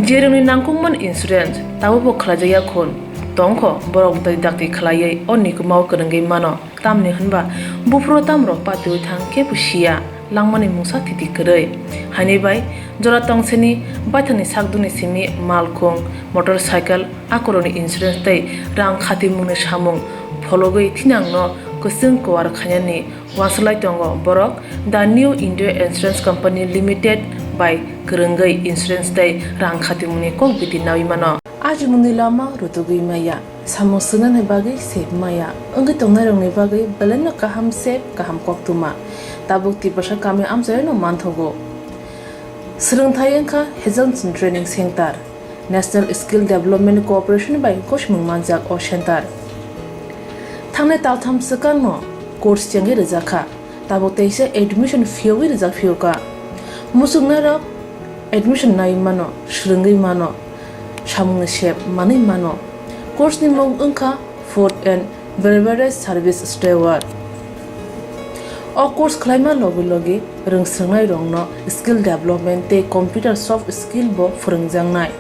Jeremy Nangkungman Insurance, Tabo Klajaya Kon, Tongko, Borok Dakti Klaye, Onikumau Kurungi Mano, Tamni Hanba, Bufro Tamro Patu Tang Kepushia, Langmani Musa Titi Kurei, Hanibai, Joratong Seni, Batani Sagduni Simi, Malkong, Motorcycle, Akoroni Insurance Day, Rang Khatimun Shamung, Pologoi Tinangno, Kusung Kuar Kanyani, Wansalai Tongo, Borok, the New India Insurance Company Limited by Kurungai Insurance Day, Rang Khatimuni Kong Biti Nawimano. Aji Mundilama, Rutugui Maya, Samusunan Hebagi, Save Maya, Ungitongarong Nebagi, Belena Kaham Save, Kaham Koktwma, Tabuk Tipasha Kami Amzano Mantogo. Swrangchati Health Training Center, National Skill Development Cooperation by Koshmung Manjak O Center. Tangne Taltham Sakano, course Changi Rizaka, Tabotese admission fee Rizak Fioka, Musunara, admission Naimano, Shringi Mano, Shamun Shep, Mani Mano, course Nimong Unka, Food and Beverage Service Steward. O course climate logi rung sangai rongno skill development te computer soft skill bo furungjang nai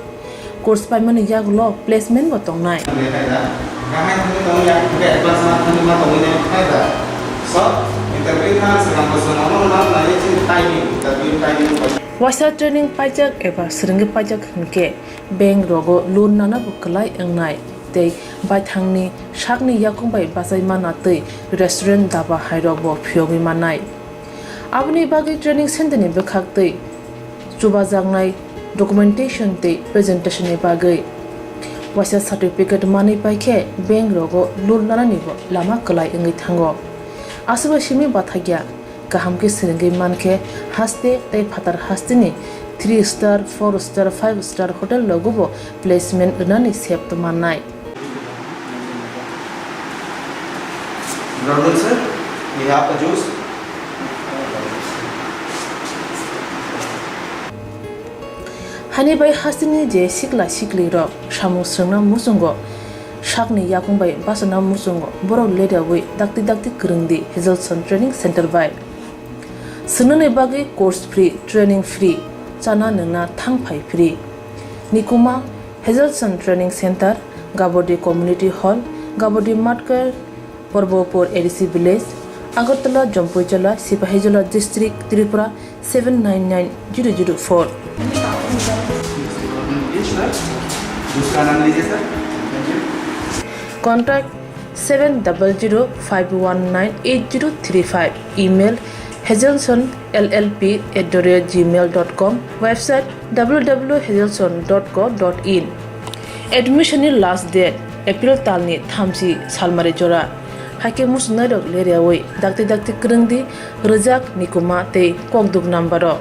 course pai mani yak lo placement bo tong nai wasa training pajak eba seringi pajak hingke bank rogo loan nana bo klai engnai tei baithangni shakni yakung bai basai mana tei restaurant daba hairok bo phiogi manai abni bagi training center ni bekhak tei chuba jangnai documentation tei presentation ni bagai wasa certificate mani paikhe bank rogo loan nana ni bo lama klai engi thango asuba simi bathagya kaham ke seringi manke haste tei phatar haste ni 3 star 4 star 5 star hotel logo bo placement nani sep to manai. Brother sir, we have the juice. Hani bai hasini je sikla sikli ro shamu srna musungo shakni yakung bai basana musungo borok leda we dakti kurungdi Health Training Center bai sunune bagi course free training free chana nungna thangphai free nikuma Health Training Center Gabodi Community Hall Gabodi Matkar Porbopur ADC Village, Agartala, Jampuichala, Sipahijala District, Tripura 799004. Contact 7005198035. Email hazelsonllp@gmail.com. Website www.hazelson.co.in. Admission last date April talni thamsi salmari jora. Hake musnadok leriawai dakti kurungdi rejak nikuma tei kokduk nambaro.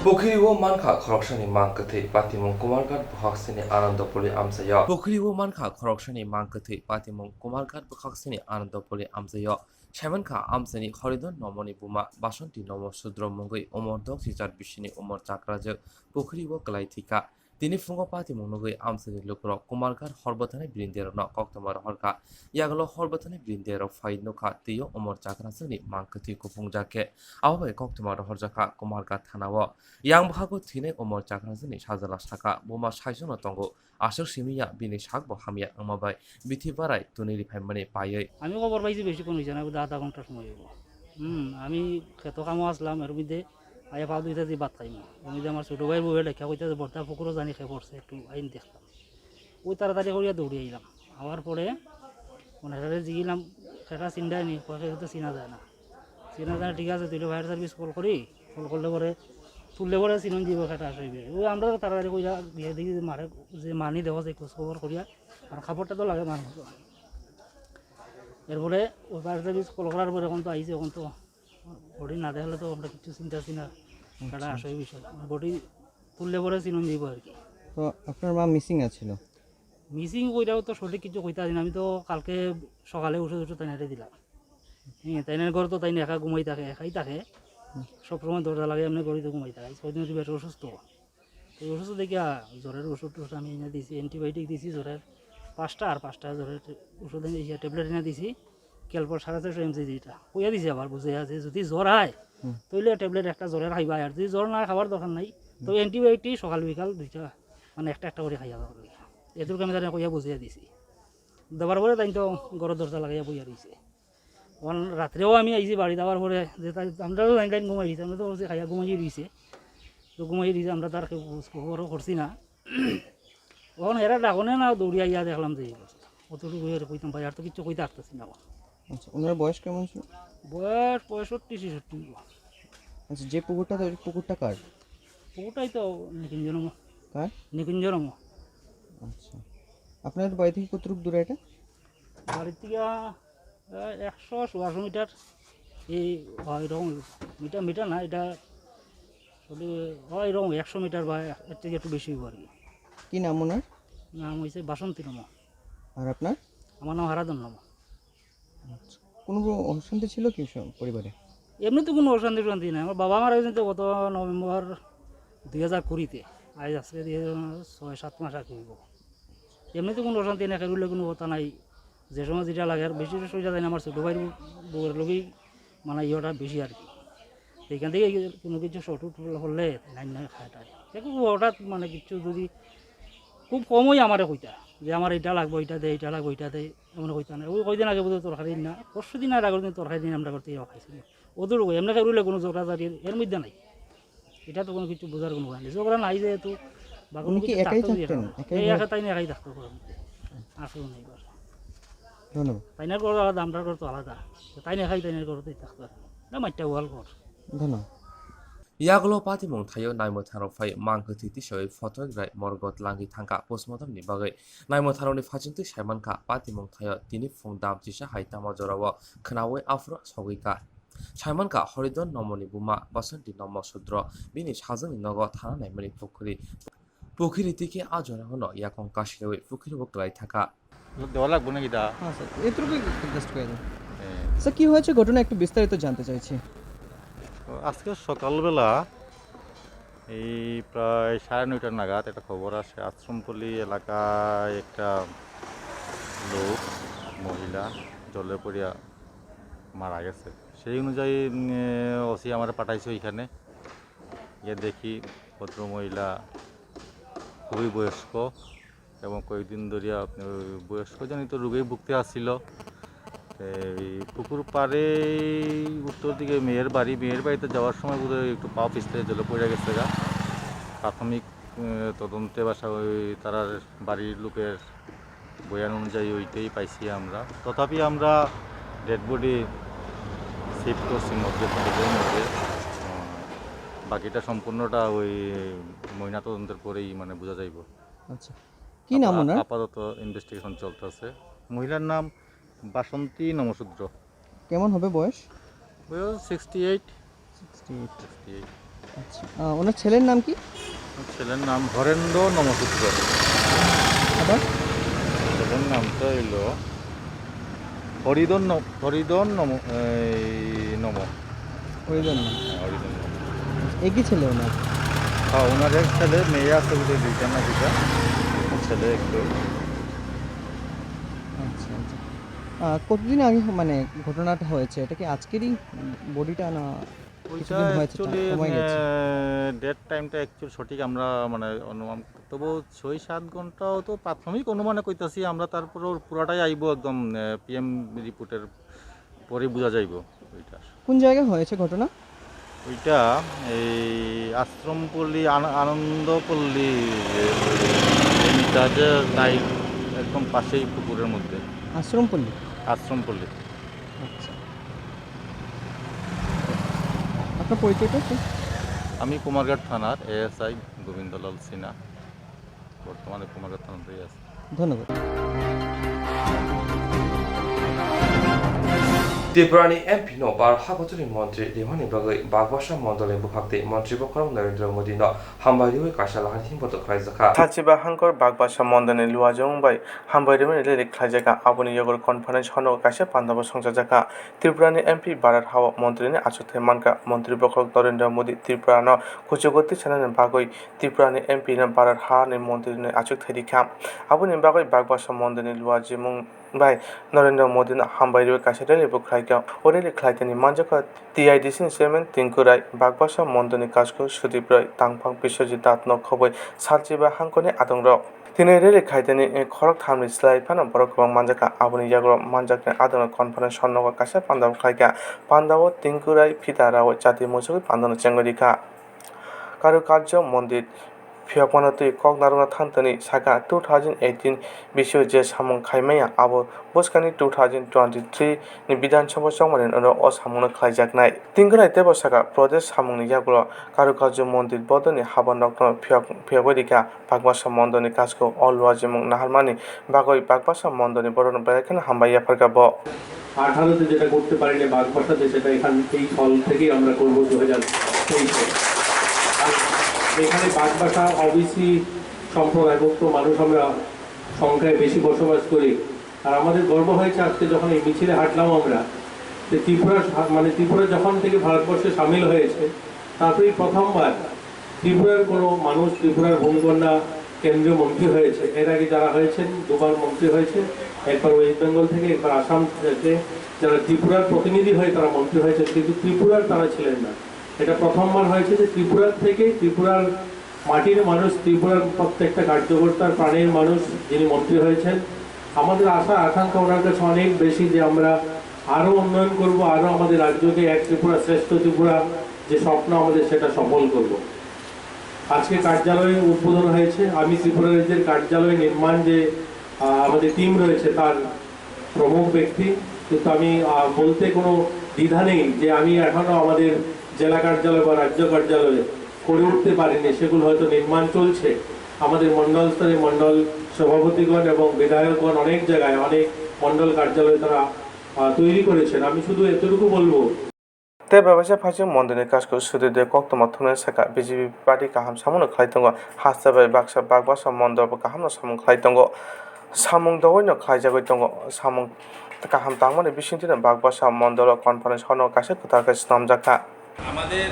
পুখুরি ও মানখা খরকসানি মাংকথৈ পাতিমং কুমারঘাট বহাকসানি আনন্দপুরি আমসায় পুখুরি ও মানখা খরকসানি মাংকথৈ পাতিমং কুমারঘাট বহাকসানি আনন্দপুরি আমসায় সাইমানখা আমসানি হরিদন নমনি বুমা বাসন্তী নম সুদ্র মঙ্গৈ অমরদক caesar বিশিনি অমর চাকরাজক পুখুরি ও কলাইথিকা তিনি ফুঙ্গ পাতিমং নগৈ আমসানি লোকরক কুমারঘাট হরবথানে বৃন্দেরন কক্তমার হরকা ইয়াগল হরবথানে বৃন্দের ফাইনখা তেয় অমর চাকরাজনি মাংকথৈ কুফুংজাকে আবাই কক্তমার হরজাখা Kumarghat থানাও yang bahago thine omor chakrajani sajala saka boma saison tongo asok simiya bini sakbo hamia amabai bithi barai tuniri phaimani paiye আমি খবর পাইছি বেশি কোন হইছে না আধা ঘন্টার সময় হইব আমি খেত কামো আসলাম এর মধ্যে আয়া পা দুইটা দিয়ে ভাত খাইম এর মধ্যে আমার ছোট ভাই বউয়ে লেখা কইতে বর্তা পুকুরও জানি খেয়ে পড়ছে একটু আইন দেখলাম ওই তাড়াতাড়ি করিয়া দৌড়ে আইলাম আওয়ার পরে মানে হেটারে জিগিলাম সেটা চিন্তাই নি পয়সা তো চিনা যায় না ঠিক আছে তুই ফায়ার সার্ভিস কল করি কল করলে পরে তুললে পরে চিনন দিব সেটা আসবে ওই আমরা তাড়াতাড়ি কইরা দিয়ে দেখি মারে যে মানি দেওয়া যায় খোঁজ খবর করিয়া আর খাবারটা তো লাগে মানুষ এরপরে ওই ফায়ার সার্ভিস কল করার পরে এখন তো আইসে এখন তো বডি না দেখলে তো আমরা কিছু চিন্তা সেটা আসবে বিষয় বডি তুললে পরে চিনন দিব আর কি। তো আপনার মা মিসিং আছিল? মিসিং কইরাও তো সঠিক কিছু কইতে আসি না, আমি তো কালকে সকালে উঠে তাই হেঁটে দিলাম। হ্যাঁ তাইনের ঘর তো তাই একা ঘুমাই থাকে, একাই থাকে সবসময় দরজা লাগে এমনি গড়িতে ঘুমাই থাকে। 6 দিন বেশ অসুস্থ, এই অসুস্থ দেখিয়া জ্বরের ওষুধ টুষুধ আমি এনে দিয়েছি, অ্যান্টিবায়োটিক দিয়েছি জ্বরের 5টা আর 5টা জ্বরের ওষুধ এনে ট্যাবলেট এনে দিয়েছি। কেলপর 450 mg যেটা কইয়া দিছি আবার বুঝে আছে যদি জ্বর হয় তাহলে ট্যাবলেট একটা জ্বরের খাইবা, আর যদি জ্বর না খাবার দরকার নাই তো অ্যান্টিবায়োটিক সকাল বিকাল 2টা মানে একটা করে খাইয়া দেওয়া লাগে। এটুকু আমি তারা কইয়া বুঝিয়ে দিছি। দেওয়ার পরে তাই তো ঘরের দরজা লাগাইয়া বইয়া দিয়েছে। রাত্রেও আমি আইছি বাড়ি যাওয়ার পরে যে আমরাও লাইন লাইন ঘুমাই দিয়েছি, আমরা তো খাইয়া ঘুমাইয়ে দিয়েছে, তো ঘুমাইয়ে দিয়েছে আমরা তার খবরও করছি না। তখন এরা ডাকনে না দৌড়িয়া ইয়া দেখলাম যে অতটুকু কইতাম ভাই আর তো কিছু কইতে আসতেছি না। আচ্ছা, ওনার বয়স কেমন ছিল? বয়স 65-66। আচ্ছা, যে পুকুরটা কার? পুকুরটাই তো নিকুঞ্জরম। কার? নিকুঞ্জরম। আচ্ছা, আপনাদের বাড়ি থেকে কতটুকু দূরে এটা? বাড়ির থেকে 100-150 মিটার। এই এরকম মিটার না, এটা এরকম 100 মিটার বা এর থেকে একটু বেশি হইব আর কি। কী নাম ওনার? নাম হয়েছে বাসন্তী নম। আর আপনার? আমার নাম হারাদন নম। আচ্ছা, কোনো অশান্তি ছিল কি পরিবারে? এমনি তো কোনো অশান্তি নেই। আমার বাবা মারা গেছেন তো গত নভেম্বর 2020-তে, আজ আজকে 6-7 মাস আর হইব। এমনি তো কোনো অশান্তি নেই, খেরুলে কোনো কথা নাই। যে সময় যেটা লাগে আর বেশি সুবিধা দেয় না, আমার ছোটো ভাইয়ের বউয়ের লোকেই মানে ইয়েটা বেশি আর কি। সেইখান থেকে কোনো কিছু শর্ট হলে নাই খায় টায় একটু হঠাৎ মানে কিছু যদি খুব কমই আমারে কইতা যে আমার এটা লাগবো এটা দে, এটা লাগবো এটা দে, এমন কইতা না। ওই কয়দিন আগে বোধহয় তরকারি দিন না, 5 দিন আর আগের দিন তরকারি দিন আমরা করতে খাইছি। ওদের এমনি খেরুলে কোনো ঝগড়া জারি এর মধ্যে নাই। এটা তো কোনো কিছু বোঝার কোনো হয় না, ঝগড়া নাই যেহেতু বা কোনো কিছু একাই তাই না একাই থাকতো আসলে নেই। ধন্যবাদ। তাইনার ঘর আলাদা, আমরা ঘর তো আলাদা, তাই না খাই তাইনার ঘরতেই থাকতো না মাইটা ওয়াল ঘর। ধন্যবাদ। ইয়াগলো পাতিমং থাইও নাইমথারো ফাই মাংকথি তিসই ফটোগ্রাই মরগত লাঙ্গি থাঙ্কা পোস্টমর্টম नि बागै नाइमथारोनि फाजिंति साइमानखा पातिमं थायो तिनि फुं दाम तिसा हाइतामा जरावो खनावै आफ्रो सगैका साइमानखा हरिदन नमनि बुमा बसंती नम सुद्र बिनि साजों नग थाना नाइमनि पुखुरी तिके आजरा हनो याकं काशिलेवै पुखुरी बकलाय थाका দেওয়া লাগবো নাকি দা? হ্যাঁ স্যার, এটুকু জাস্ট করে দিন। স্যার, কী হয়েছে ঘটনা একটু বিস্তারিত জানতে চাইছি। আজকে সকালবেলা এই প্রায় 9:30 নাগাদ একটা খবর আসে আশ্রমপল্লী এলাকায় একটা লোক মহিলা জলে পড়িয়া মারা গেছে। সেই অনুযায়ী ওসি আমার পাঠাইছে ওইখানে গিয়ে দেখি ভদ্রমহিলা খুবই বয়স্ক এবং কয়েকদিন ধরিয়া বয়স্কজনিত রোগেই ভুগতে আসছিল। এই পুকুর পাড়ে উত্তর দিকে মেয়ের বাড়িতে যাওয়ার সময় বোধহয় একটু পা পিছলে জলে পড়ে গেছে গা। প্রাথমিক তদন্তে বাসা ওই তার বাড়ির লোকের বয়ান অনুযায়ী ওইটাই পাইছি আমরা। তথাপি আমরা ডেড বডি শিফট করছি মধ্যে বাকিটা সম্পূর্ণটা ওই ময়না তদন্তের পরেই মানে বোঝা যাইব। আচ্ছা, কি নাম ওনার? আপাতত ইনভেস্টিগেশন চলতেছে। মহিলার নাম বাসন্তী নমশূদ্র। কেমন হবে বয়স? বয়স 68। আচ্ছা ওনার ছেলের নাম কি? ছেলের নাম হরেন্দ্র নমসূত্র। আবার ছেলের নামটা হইল হরিদন নম হরিদন নম। হরিদন নাম। হরিদন নম। একই ছেলে ওনার? হ্যাঁ, ওনার এক ছেলে, মেয়ে আছে বুঝে দুইটা না দুইটা ছেলে একটু। আচ্ছা আচ্ছা কতদিন আগে মানে ঘটনাটা হয়েছে? এটা কি আজকেরই বডিটা না ওইটা কিছুদিন হয়েছে, অ্যাকচুয়ালি সময় গেছে? ডেট টাইমটা অ্যাকচুয়ালি সঠিক আমরা মানে অনুমান, তবু 6-7 ঘন্টাও তো প্রাথমিক অনুমানে কইতাছি আমরা, তারপরেও পুরাটাই আইব একদম পিএম রিপোর্টের পরে বোঝা যাইব ওইটা। কোন জায়গায় হয়েছে ঘটনা? ওইটা এই আশ্রমপল্লী আনন্দপল্লী যে নাই একদম পাশেই পুকুরের মধ্যে। আশ্রমপল্লী? আশ্রমপল্লী। আচ্ছা, আপনার পরিচয়টা কি? আমি কুমারঘাট থানার এএসআই গোবিন্দলাল সিনহা, বর্তমানে কুমারঘাট থানাতেই আছি। ধন্যবাদ। ত্রিপুরানি এমপি ন বারহাগতনি মন্ত্রী লিমানি বাগৈ বাগবাসা মন্ডলে বুখাতে মন্ত্রী বকরম নরেন্দ্র মোদী ন হামবাইরিওই কাশালা হারিহিমবত খাইজাখা সাচিবা হাঙ্কর বাগবাসা মন্দনে লুয়াজং বাই হামবাইরিমে লিলিক খাইজাকা আবনি यगर कन्फारेंस हनो कासे पान्दाबो संजाजाका त्रिपुरानि एमपी बारार हावा मन्त्रीनि आचुथे मानका मन्त्री बकरम नरेंद्र मोदी त्रिपुरा न कुचुगति छानानि बागै त्रिपुरानि एमपी न बारार हानि मन्त्रीनि आचुक थैरिखा आबनि बागै बागबासा मन्दनि लुआजिमुं बाय नरेंद्र मोदी न हामबाइरिओ कासे रेलि बुख्राइका ओरेलि खाइतेनि मानजाका टीआईडीसी चेयरमैन तिंकुराय बागबासा मन्दनि काजखौ सुदीप्राय तांफां बिश्वजित दात न खबै साचिबा हांकनि आदंर दिनै रेलि खाइतेनि खरक थामनि स्लाइ फान बरक गोबां मानजाका आबनि याग्र मानजाकनि आदंर कन्फारेंस हन्नगा कासे पान्दाव खाइका पान्दाव तिंकुराय फिताराव जाति मोसोकै पान्दन चेंगरिखा कारुकार्य मन्दिर फियापनतै ककनारुना थान्तनि साका 2018 बिश्व जे सामं खाइमाया आबो बसकानि 2023 नि विधानसभा चंमानि उनाव असामंनो खाइजाकनाय तिंकुराय तेबो साका प्रदेश सामंनि याग्र कारुकार्य मन्दिर बदनि हाबा नक्न फियाबरिका बागबासा मन्दनि काजखौ अलुआजिमुं नाहारमानि बागै बागबासा मन्दनि बरन बेखाने हामबाइया फारगाब 18 যেটা করতে পারিনি বাগবাসাতে সেটা এখান এই ফল থেকেই আমরা করব 2023 এখানে বাগবাসা অবিসি সম্প্রদায়ভুক্ত মানুষ আমরা সংখ্যায় বেশি বসবাস করি আর আমাদের গর্ব হয়েছে আজকে যখন এই মিছিলে হাঁটলাম আমরা যে ত্রিপুরা যখন থেকে ভারতবর্ষে সামিল হয়েছে তারপরেই প্রথমবার ত্রিপুরার কোনো মানুষ ত্রিপুরার ভূমিকন্যা কেন্দ্রীয় মন্ত্রী হয়েছে। এর আগে যারা হয়েছেন দুবার মন্ত্রী হয়েছে, একবার ওয়েস্ট বেঙ্গল থেকে একবার আসাম থেকে যারা ত্রিপুরার প্রতিনিধি হয়ে তারা মন্ত্রী হয়েছে, কিন্তু ত্রিপুরার তারা ছিলেন না। এটা প্রথমবার হয়েছে যে ত্রিপুরার থেকে ত্রিপুরার মাটির মানুষ, ত্রিপুরার প্রত্যেকটা কার্যকর্তার প্রাণের মানুষ যিনি মন্ত্রী হয়েছেন। আমাদের আশা আকাঙ্ক্ষা ওনার কাছে অনেক বেশি যে আমরা আরও উন্নয়ন করব, আরও আমাদের রাজ্যকে এক ত্রিপুরা শ্রেষ্ঠ ত্রিপুরা যে স্বপ্ন আমাদের সেটা সফল করব। আজকে কার্যালয় উদ্বোধন হয়েছে। আমি ত্রিপুরা রাজ্যের কার্যালয় নির্মাণ যে আমাদের টিম রয়েছে তার প্রমুখ ব্যক্তি, কিন্তু আমি বলতে কোনো দ্বিধা নেই যে আমি এখনও আমাদের জেলা কার্যালয় বা রাজ্য কার্যালয়ে করে উঠতে পারিনি, সেগুলো হয়তো নির্মাণ চলছে। আমাদের মণ্ডল স্তরে মণ্ডল সভাপতিগণ এবং বিধায়কগণ অনেক জায়গায় অনেক মণ্ডল কার্যালয় তারা তৈরি করেছেন। আমি শুধু এতটুকু বলবো ते व्यवसाय फाइसे मन्दिरनि काजखौ सुदीदे कक्तमा थुमनाय साका बिजेपि पार्टी गाहाम सामुनो खालायदोंगो हास्ताबाय बाक्सा बागबासा मन्दलबो गाहामनो सामुं खालायदोंगो सामुं दवैनो खालायजाबाय दंगो सामुं गाहाम तांमानि बिसिंथिनो बागबासा मन्दल कनफारेन्स हनो कासे खोथाखौ स्नामजाखा আমাদের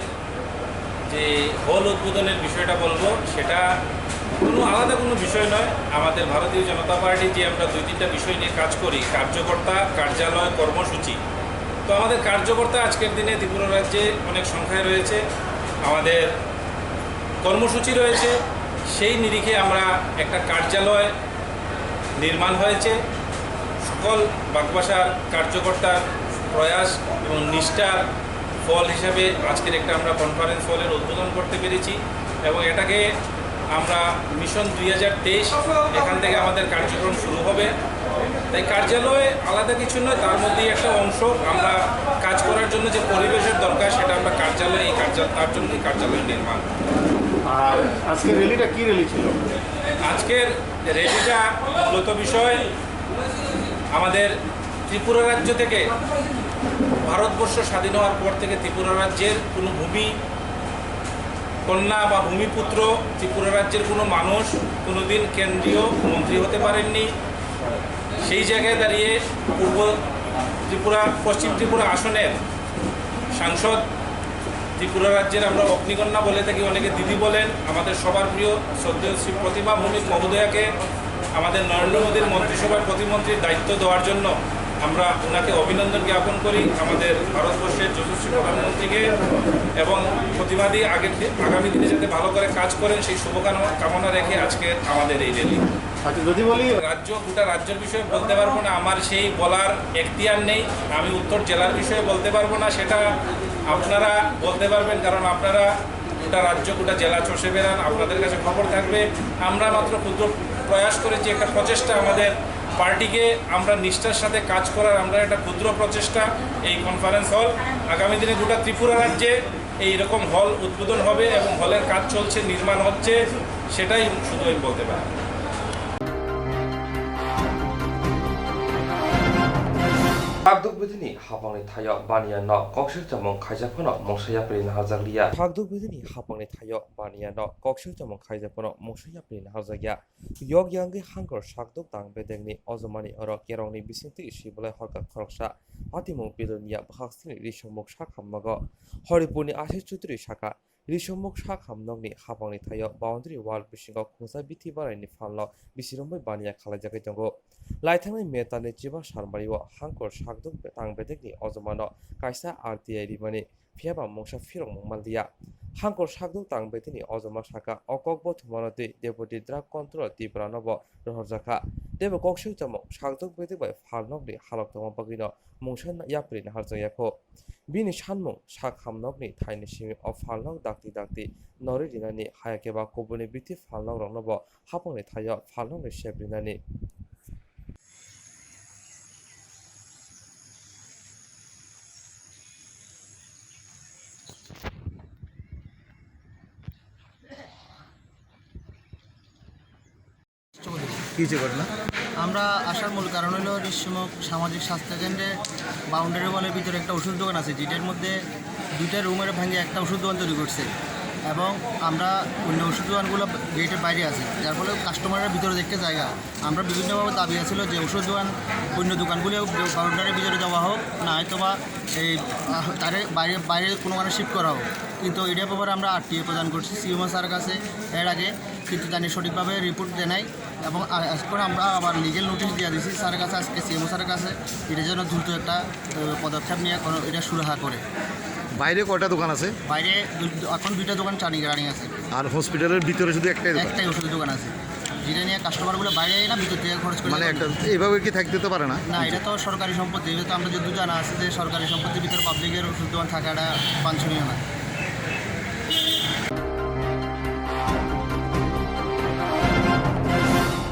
যে হল উদ্বোধনের বিষয়টা বলবো সেটা কোনো আলাদা কোনো বিষয় নয়। আমাদের ভারতীয় জনতা পার্টি যে আমরা 2-3টা বিষয় নিয়ে কাজ করি, কার্যকর্তা, কার্যালয়, কর্মসূচি। তো আমাদের কার্যকর্তা আজকের দিনে ত্রিপুরা রাজ্যে অনেক সংখ্যায় রয়েছে, আমাদের কর্মসূচি রয়েছে। সেই নিরিখে আমরা একটা কার্যালয় নির্মাণ হয়েছে। সকল বাগবাসার কার্যকর্তার প্রয়াস এবং নিষ্ঠার ফল হিসাবে আজকের একটা আমরা কনফারেন্স হলের উদ্বোধন করতে পেরেছি এবং এটাকে আমরা মিশন 2023 এখান থেকে আমাদের কার্যক্রম শুরু হবে। তাই কার্যালয় আলাদা কিছু নয়, তার মধ্যেই একটা অংশ। আমরা কাজ করার জন্য যে পরিবেশের দরকার সেটা আমরা কার্যালয় তার জন্যই কার্যালয় নির্মাণ। আর আজকের র্যালিটা কী র্যালি ছিল? আজকের র্যালিটা মূলত বিষয় আমাদের ত্রিপুরা রাজ্য থেকে ভারতবর্ষ স্বাধীন হওয়ার পর থেকে ত্রিপুরা রাজ্যের কোনো ভূমি কন্যা বা ভূমিপুত্র ত্রিপুরা রাজ্যের কোনো মানুষ কোনোদিন কেন্দ্রীয় মন্ত্রী হতে পারেননি। সেই জায়গায় দাঁড়িয়ে পূর্ব ত্রিপুরা পশ্চিম ত্রিপুরা আসনের সাংসদ, ত্রিপুরা রাজ্যের আমরা অগ্নিকন্যা বলে থাকি, অনেকে দিদি বলেন, আমাদের সবার প্রিয় শ্রদ্ধেয় শ্রী প্রতিমা ভৌমিক মহোদয়াকে আমাদের নরেন্দ্র মোদীর মন্ত্রিসভার প্রতিমন্ত্রীর দায়িত্ব দেওয়ার জন্য আমরা ওনাকে অভিনন্দন জ্ঞাপন করি, আমাদের ভারতবর্ষের যশস্বী প্রধানমন্ত্রীকে, এবং প্রতিবাদী আগামী দিনে যাতে ভালো করে কাজ করেন সেই শুভকামনা রেখে আজকে আমাদের এই র্যালি। যদি বলি গোটা রাজ্যের বিষয়ে বলতে পারবো না, আমার সেই বলার এখতিয়ার নেই। আমি উত্তর জেলার বিষয়ে বলতে পারবো না, সেটা আপনারা বলতে পারবেন, কারণ আপনারা গোটা রাজ্য গোটা জেলা চষে বেড়ান, আপনাদের কাছে খবর থাকবে। আমরা মাত্র ক্ষুদ্র প্রয়াস করেছি, একটা প্রচেষ্টা আমাদের পার্টিকে আমরা নিষ্ঠার সাথে কাজ করার আমরা একটা ক্ষুদ্র প্রচেষ্টা। এই কনফারেন্স হল আগামী দিনে গোটা ত্রিপুরা রাজ্যে এইরকম হল উদ্বোধন হবে এবং হলের কাজ চলছে, নির্মাণ হচ্ছে, সেটাই শুধু আমি বলতে পারি। Hagdugbidini hapangni thayo bania no kokshir jamong khaijapano mongsaya prin hazaglia. Hagdugbidini hapangni thayo bania no kokshir jamong khaijapano mongsaya prin hazagya. Yog yangi hangor shagdug tang bedengni ozomani oro kerongni bisinti shibulai horka khoroksa. Atimong bidonia bhaksini rishomok shakhammago. Horipurni ashir chudri shaka. Rishomok shakhamnogni hapangni thayo boundary wall bisingo khungsa bithi baraini fallo bisirombai bania khalajakai tongo. Laithangni metani jiba sharmariwo hangkor shagdug tangbedegni ozomano kaisa RTI rimani phiaba mongsha phirong mongmaldia. Hangkor shagdug tangbedini ozoma shaka okokbo thumanoti deputy drug control tibranobo rohorjaka. Debo kokshuk jamo shagdug bedegbai phalnokni halok tongma bagino mongshan yapri naharjayako. Bini shanmung shakhamnokni thaini simi o phalnok dakti nori rinani hayakeba kobuni biti phalnok rongnobo hapongni thayo phalnokni shebrinani. আমরা আসার মূল কারণ হলো ঋষ্যমুখ সামাজিক স্বাস্থ্যকেন্দ্রে boundary ওয়ালের ভিতরে একটা ওষুধ দোকান আছে, যেটার মধ্যে দুইটা রুমের ভেঙে একটা ওষুধ দোকান তৈরি করছে, এবং আমরা অন্য ওষুধ দোকানগুলো গেটের বাইরে আছে, যার ফলে কাস্টমারের ভিতরে দেখতে জায়গা। আমরা বিভিন্নভাবে দাবি আছিল যে ওষুধ দোকান অন্য দোকানগুলো বাউন্ডারির ভিতরে দেওয়া হোক, না হয়তো বা এই তারে বাইরে কোনো মানে শিফট করা হোক। কিন্তু এটার ব্যাপারে আমরা RTI প্রদান করছি সিএমও স্যারের কাছে এর আগে, কিন্তু জানি সঠিকভাবে রিপোর্ট দেয় নাই, এবং এখন আমরা আবার লিগেল নোটিশ দিয়ে দিয়েছি স্যারের কাছে, আজকে সিএমও স্যারের কাছে, এটার জন্য দ্রুত একটা পদক্ষেপ নিয়ে এটা সুরাহা করে। বাইরে কয়টা দোকান আছে? বাইরে এখন দুইটা দোকান রানিং আছে, আর হসপিটালের ভিতরে শুধু একটাই ওষুধের দোকান আছে, যেটা নিয়ে কাস্টমারগুলো বাইরে না ভিতর থেকে খরচ করে। মানে একটা এইভাবে কি থাকতে তো পারে না? না, এটা তো সরকারি সম্পত্তি, এটা তো আমরা যদি জানা আছে যে সরকারি সম্পত্তির ভিতরে পাবলিকের ওষুধ দোকান থাকাটা বাঞ্ছনীয় না।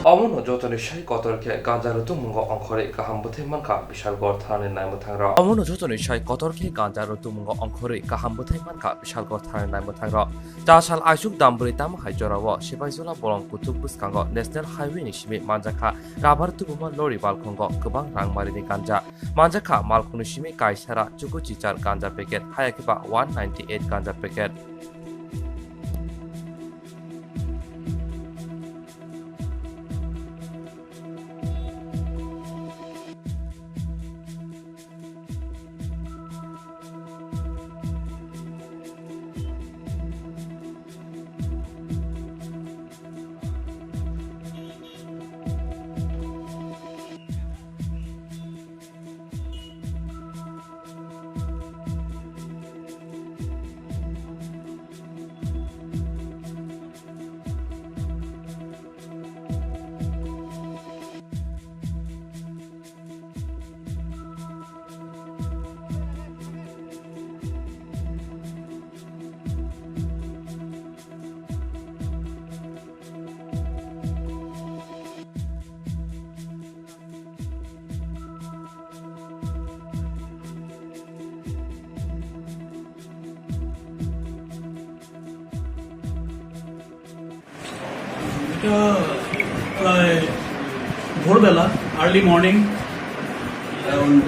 Amono jotoni shai kotorke ganjarutu mungo onkore kahambote manka bishalgor thane naimutangra. Amono jotoni shai kotorke ganjarutu mungo onkore kahambote manka bishalgor thane naimutangra. Jashal aisuk damburi tam haijorawo sibaizula bolong kutub buskango national highway ni shimi manjaka rabar tubuma lori balkongo kebang rangmarini ganja. Manjaka malkuni shimi kaisara cukup cicar ganja paket hayakiba 198 ganja paket. এটা প্রায় ভোরবেলা early morning around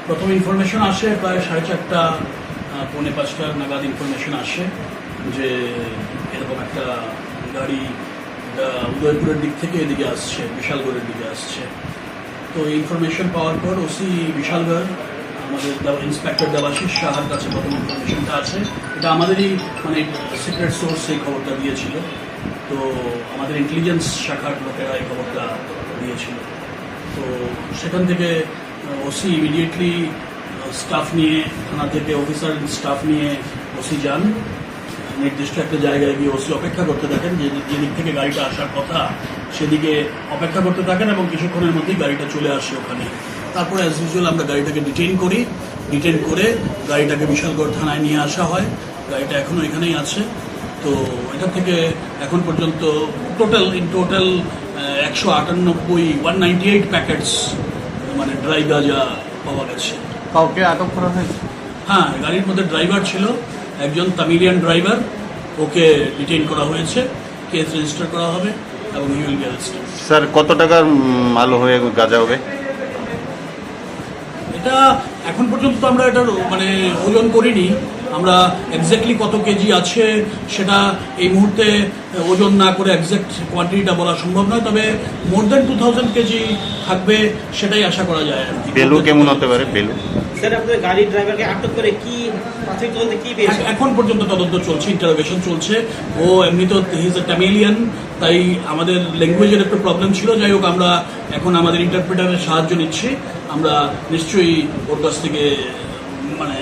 প্রথম information আসে প্রায় 4:30 পৌনে 5টা নাগাদ information আসে যে এরকম একটা গাড়ি উদয়পুরের দিক থেকে এদিকে আসছে, বিশালগড়ের দিকে আসছে। তো এই ইনফরমেশন পাওয়ার পর ওসি বিশালগড় আমাদের ইন্সপেক্টর দেবাশিস সাহার কাছে প্রথম ইনফরমেশনটা আছে। এটা আমাদেরই মানে সিক্রেট সোর্স এই খবরটা দিয়েছিল। তো আমাদের ইন্টেলিজেন্স শাখার লোকেরা এই খবরটা দিয়েছিল। তো সেখান থেকে ওসি ইমিডিয়েটলি স্টাফ নিয়ে, থানা থেকে অফিসার স্টাফ নিয়ে ওসি যান। নির্দিষ্ট একটা জায়গায় গিয়ে ওসি অপেক্ষা করতে থাকেন, যেদিক থেকে গাড়িটা আসার কথা সেদিকে অপেক্ষা করতে থাকেন এবং কিছুক্ষণের মধ্যেই গাড়িটা চলে আসে ওখানে। তারপরে অ্যাজ ইউজুয়াল আমরা গাড়িটাকে ডিটেইন করি। ডিটেইন করে গাড়িটাকে বিশালগড় থানায় নিয়ে আসা হয়। গাড়িটা এখনও এখানেই আছে। তো এটা থেকে এখন পর্যন্ত টোটাল 198 প্যাকেটস মানে ড্রাই গাঁজা পাওয়া গেছে। কাউকে আটক করা হয়েছে? হ্যাঁ, গাড়ির মধ্যে ড্রাইভার ছিল, একজন তামিলিয়ান ড্রাইভার, ওকে ডিটেইন করা হয়েছে, কেস রেজিস্টার করা হবে এবং he will be arrested. Sir কত টাকার মাল হয়ে গাঁজা হবে? এটা এখন পর্যন্ত তো আমরা এটার মানে ওজন করিনি। আমরা এক্স্যাক্টলি কত কেজি আছে সেটা এই মুহূর্তে ওজন না করে এক্স্যাক্ট কোয়ান্টিটিটা বলা সম্ভব নয়, তবে মোর দেন 2000 কেজি থাকবে সেটাই আশা করা যায় আর কি। বেলু কেমন হতে পারে? বেলু স্যার আপনাদের গাড়ির ড্রাইভারকে আটক করে কি প্রাথমিক তদন্তে কি পেয়েছে? এখন পর্যন্ত তদন্ত চলছে, ইন্টারোগেশন চলছে। ও এমনি তো হি ইজ এ তামিলিয়ান, তাই আমাদের ল্যাঙ্গুয়েজের একটু প্রবলেম ছিল। যাই হোক, আমরা এখন আমাদের ইন্টারপ্রেটারের সাহায্য নিচ্ছি। আমরা নিশ্চয়ই ওর কাছ থেকে মানে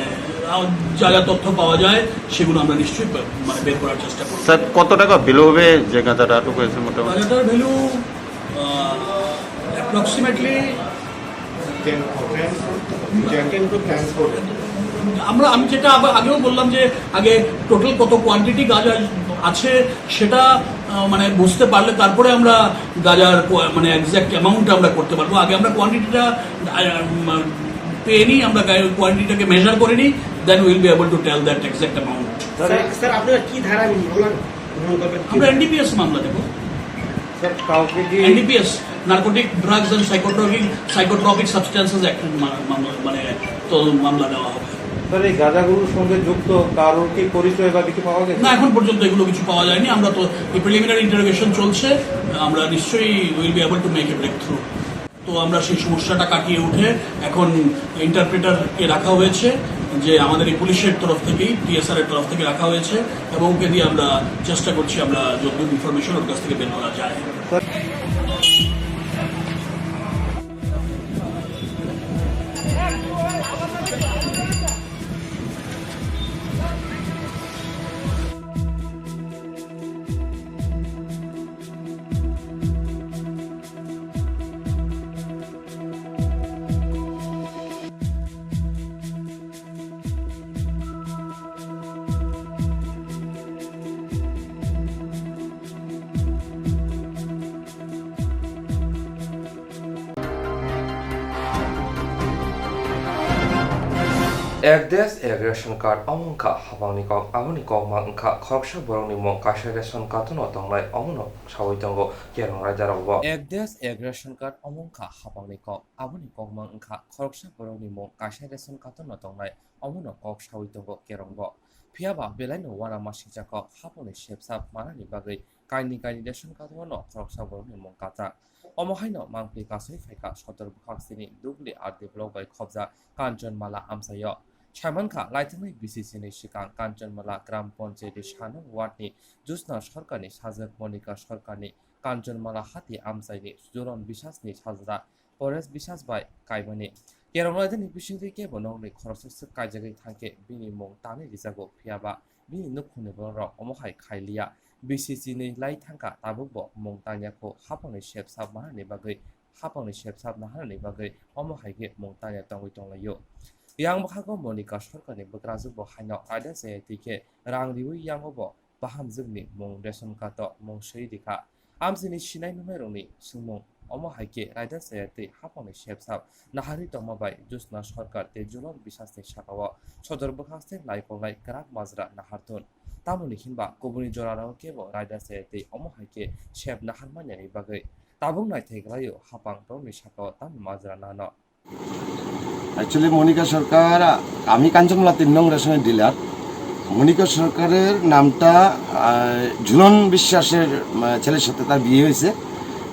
যা যা তথ্য পাওয়া যায় সেগুলো আমরা নিশ্চয়ই মানে বের করার চেষ্টা করব। স্যার কত টাকা বেলু হবে যে গাঁজাটা আটক হয়েছে? মোটামুটি গাঁজাটার ভ্যালু অ্যাপ্রক্সিমেটলি আমি যেটা আগেও বললাম যে আগে টোটাল কত কোয়ান্টিটি গাঁজা আছে সেটা মানে বুঝতে পারলে তারপরে আমরা গাঁজার মানে এক্স্যাক্ট অ্যামাউন্টটা আমরা করতে পারবো। আগে আমরা কোয়ান্টিটিটা পেয়ে নিই, আমরা কোয়ান্টিটিটাকে মেজার করে নিই, then will be able to tell that exact amount. Sir আপনারা কি ধারা আমরা এনডিপিএস মামলা দেবো। NDPS narcotic drugs and psychotropic substances act মানে তো মামলা দেওয়া হবে। স্যার এই গাঁজাগুলোর সঙ্গে যুক্ত কারোর কি পরিচয় বা কিছু পাওয়া গেছে? না, এখন পর্যন্ত এগুলো কিছু পাওয়া যায়নি। আমরা তো এই প্রিলিমিনারি ইন্টারোগেশন চলছে, আমরা নিশ্চয়ই will be able to make a breakthrough. তো আমরা সেই সমস্যাটা কাটিয়ে উঠে এখন ইন্টারপ্রেটারকে রাখা হয়েছে, যে আমাদের এই পুলিশের তরফ থেকেই টিএসআর এর তরফ থেকে রাখা হয়েছে, এবং ওকে দিয়ে আমরা চেষ্টা করছি আমরা যতদূর ইনফরমেশন ওর কাছ থেকে বের করা যায়। এক দেশ এক রেশন কার্ড অমংখা হাবাংনি কক আমনি কক মা ওংখা খরকসা বরংনি মং কাশা রেশন কার্ডनो তংনাই অমনো সাবই দঙ্গ কেরং রাজারাवबो এক দেশ এক রেশন কার্ড অমংখা হাবাংনি কক আমনি কক মা ওংখা খরকসা বরংনি মং কাশা রেশন কার্ডनो তংনাই অমনো কক সাবই দঙ্গ কেরংबो फियाबा बेलाइनो वारा मासिजाक हापनि शेपसाब मानानि बागै काइनि रेशन कार्डनो खरकसा बरंनि मं काजा अमहाइनो मांपि गासै फाइका सदर बुखाक्सिनि दुगलि आर डेभलप बाय खबजा कांचनमाला आमसायो छाइमानखा लाइथांनि बिसिसिनि सिगां कांचनमाला ग्राम पन्चायतनि सानं वार्डनि जुसना सरकारनि साजक मनिका सरकारनि कांचनमाला हाति आमसाइनि सुजरन बिसासनि साजरा परेश बिसास बाय काइमानि केरमलाइदनि बिसिंदिके बनंनि खरससो काइजागै थांके बिनि मं तानि रिजागो फियाबा बिनि नुखुनि बरं अमहाइ खाइलिया बिसिसिनि लाइथांका ताबुबो मं तानियाखौ हापांनि शेपसाब माहानि बागै हापांनि शेपसाब नाहानि बागै अमहाइगे मं तानिया तंगै तंलायो yang bakhago monika सरकारनि बग्राजुबो हाइनो आयदा जायतिके रां रिवि यांगबो बाहाम जोंनि मं रेशन कार्ड मं सैदिखा आमसिनि सिनाय नुनायरंनि सुमं अमहाइके रायदा जायति हापांनि शेपसाब नाहारि तमाबाय जुसना सरकार ते जुलर बिसासनि सागाव सदर बखास्ते लाइफंलाइ ग्राब माजरा नाहारतुन तामुनि हिनबा गुबुनि जराराव केबो रायदा जायति अमहाइके शेप नाहारमान्यानि बागै ताबुं नायथायग्रायो हापां तौनि सागाव ताम माजरा नानो एक्चुअली मोनिका सरकार आमी कांचनमाला 3 नং রেশনের ডিলার মনিকা সরকারের নামটা ঝুলন বিশ্বাসের ছেলের সাথে তার বিয়ে হয়েছে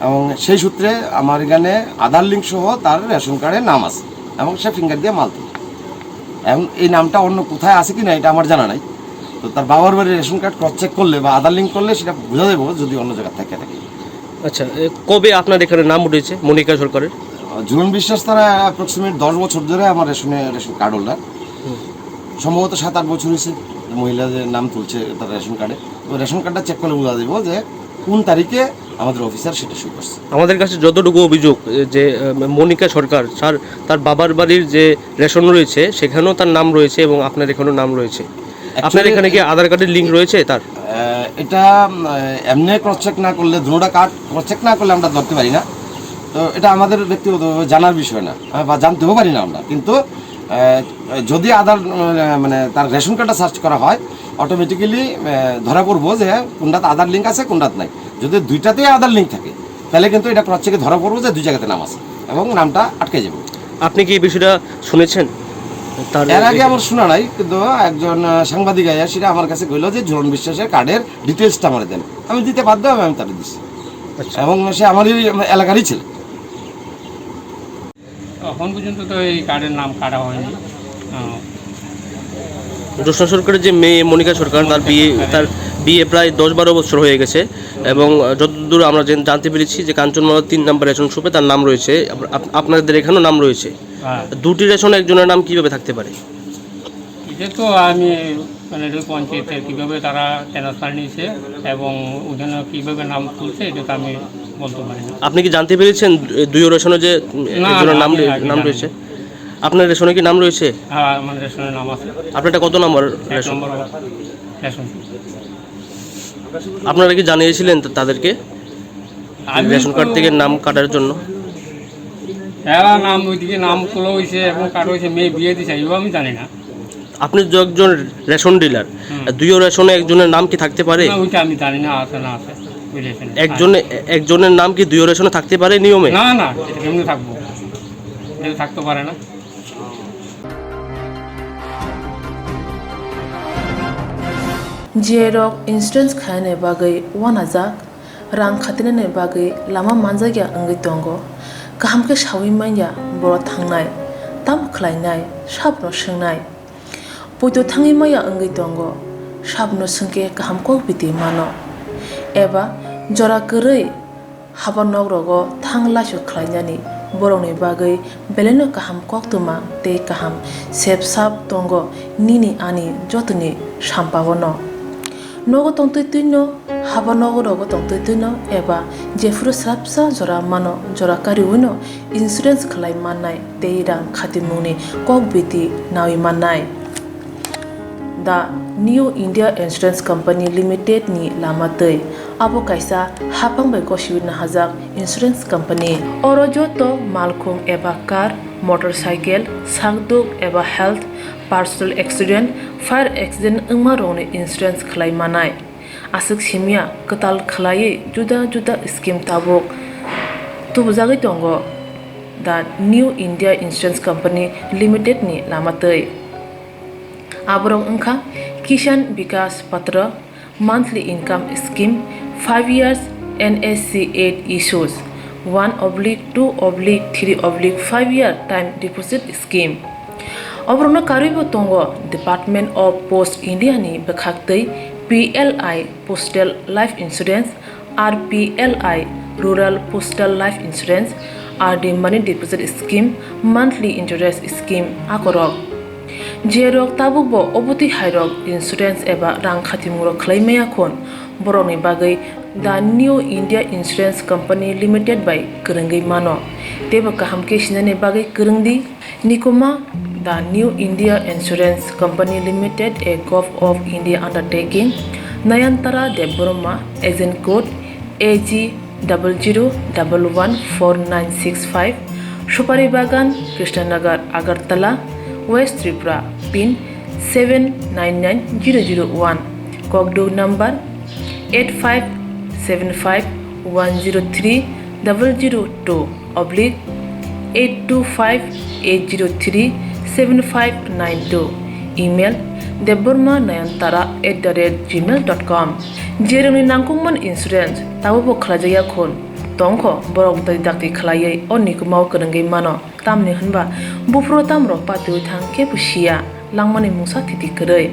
এবং সেই সূত্রে আমার এখানে আধার লিঙ্ক সহ তার রেশন কার্ডের নাম আছে এবং সে ফিঙ্গার দিয়ে মাল তোলে। এবং এই নামটা অন্য কোথায় আছে কি না এটা আমার জানা নাই। তো তার বাবার বাড়ির রেশন কার্ড ক্রস চেক করলে বা আধার লিঙ্ক করলে সেটা বোঝা যাবে যদি অন্য জায়গায় থাকে। আচ্ছা, কবে আপনার এখানে নাম উঠেছে মনিকা সরকারের? ঝুলন বিশ্বাস তারা অ্যাপ্রক্সিমেট 10 বছর ধরে আমার রেশন কার্ড হোল্ডার। সম্ভবত 7-8 বছর হয়েছে মহিলাদের নাম তুলছে তার রেশন কার্ডে। তো রেশন কার্ডটা চেক করলে বোঝা যাবে যে কোন তারিখে আমাদের অফিসার সেটা শুরু করছে। আমাদের কাছে যতটুকু অভিযোগ যে মনিকা সরকার তার বাবার বাড়ির যে রেশন রয়েছে সেখানেও তার নাম রয়েছে এবং আপনার এখানেও নাম রয়েছে। আপনার এখানে কি আধার কার্ডের লিঙ্ক রয়েছে তার? এটা এমনি ক্রস চেক না করলে, দুটোটা কার্ড ক্রস চেক না করলে আমরা ধরতে পারি না। তো এটা আমাদের ব্যক্তিগতভাবে জানার বিষয় না বা জানতেও পারি না আমরা। কিন্তু যদি আধার মানে তার রেশন কার্ডটা সার্চ করা হয় অটোমেটিক্যালি ধরা পড়বো যে কোনটাতে আধার লিঙ্ক আছে কোনটাতে নাই। যদি দুইটাতেই আধার লিঙ্ক থাকে তাহলে কিন্তু এটা ক্রস চেকে ধরা পড়বো যে দুই জায়গাতে নাম আছে এবং নামটা আটকে যাবে। আপনি কি এই বিষয়টা শুনেছেন? এর আগে আমার শোনা নাই, কিন্তু একজন সাংবাদিক আয়া সেটা আমার কাছে কইল যে ঝুলন বিশ্বাসের কার্ডের ডিটেলসটা আমার দেন। আমি দিতে বাধ্য আমি তাকে দিচ্ছি এবং সে আমারই এলাকারই ছিল। এখন পর্যন্ত তো এই কার্ডের নাম কাটা হয়নি। জ্যোৎস্না সরকারের যে মেয়ে মনিকা সরকার তার বিয়ে প্রায় 10-12 বছর হয়ে গেছে এবং যতদূর আমরা জানতে পেরেছি যে কাঞ্চনমালা 3 নম্বর রেশন শপে তার নাম রয়েছে, আপনাদের এখানেও নাম রয়েছে। দুটি রেশন একজনের নাম কিভাবে থাকতে পারে? এটা তো আমি মানে পঞ্চায়েতের কীভাবে তারা ট্রান্সফার নিয়েছে এবং ওখানে কীভাবে নাম তুলছে এটা তো আমি বলতে পারি না। আপনি কি জানতে পেরেছেন দুই রেশনে যে একজনের নাম রয়েছে? আপনার রেশনে কি নাম রয়েছে? হ্যাঁ, আমার রেশনের নাম আছে। আপনারটা কত নম্বর রেশন? রেশন। আপনারা কি জানিয়েছিলেন তাদেরকে রেশন কার্ড থেকে নাম কাটার জন্য? হ্যাঁ, নাম ওইদিকে নাম তোলা হয়েছে এবং কাটা হয়েছে, মেয়ে বিয়ে দিয়েছে, এগুলো আমি জানি না। আপনি যে একজন রেশন ডিলার, দুই রেশনে একজনের নাম কি থাকতে পারে? ওইটা আমি জানি না, আছে না আছে। একজনের নাম কি দুই রেশনে থাকতে পারে নিয়মে? না না, এটা কেমনি থাকবো? এটা থাকতে পারে না। जेरक इंसुरेंस खाने बागै वानाजाक रां खातिने बागै लामा मानजागिया अंगै दंगो गाहामके सावै माइया बर' थांनाय ताम खलायनाय साबनो सोंनाय बयदो थाङै माइया अंगै दंगो साबनो सोंके गाहामको बिदि मानो एबा जरा गोरै हाबा नगरगो थां लासो खलायनानै बर'नि बागै बेलेनो गाहाम कक्तमा ते गाहाम सेब साब दंगो निनि आनि जतनि साम्पावनो नगो तंतैनो हाबा नगरगो तंतैनो एबा जेफुर स्राबसा जरा मानो जरा कारिवनो इंसुरेंस खलाय माननाय ते रां खातिमुनि कक बिदि नावि माननाय दा new India insurance company limited नि लामातै आबो कायसा हापांबाय गसिबिना हाजाक इंसुरेंस कंपनी अरजतो मालखुं एबा कार मोटरसाइकेल सागदुक एबा health personal accident fire accident अंगमा रंनि इंसुरेंस खलाय मानाय आसक सिमिया कताल खलायै जुदा जुदा स्कीम ताबक तुबजागै दंगो दा new India insurance company limited नि लामातै आबरं अंखा किसान विकास पत्र monthly income scheme 5 years NSC 8 issues 1/2/3/5 year time deposit scheme अब्रनो कारिबो तंगो डिपार्टमेंट ऑफ पोस्ट इंडिया नि बखाक्तै PLI postal life insurance RPLI rural postal life insurance RD money deposit scheme monthly interest scheme आकरक जेरक ताबुकबो अबति हायरक इंसुरेंस एबा रां खातिमुरो खलायमाया खन बर'नि बागै दा new India insurance company limited बाय गोरोंगै मानो तेबो गाहामके सिनानै बागै गोरोंदि निकोमा दा new India insurance company limited a gov of India undertaking Nayantara Debbarma agent code AG00114965 Supari Bagan Krishnanagar Agartala west Tripura pin 799001 कॉकडो number 8575103002/825-803-7592 Email debbormanayantara@gmail.com. Jeroni nangkungman insurance tabu bo khlajaya khon. Tongkho borok dai dakti khlaiye onni kumau krengai mano tamni hanba bufro tamro patu thang ke pusia langmani musa thiti krei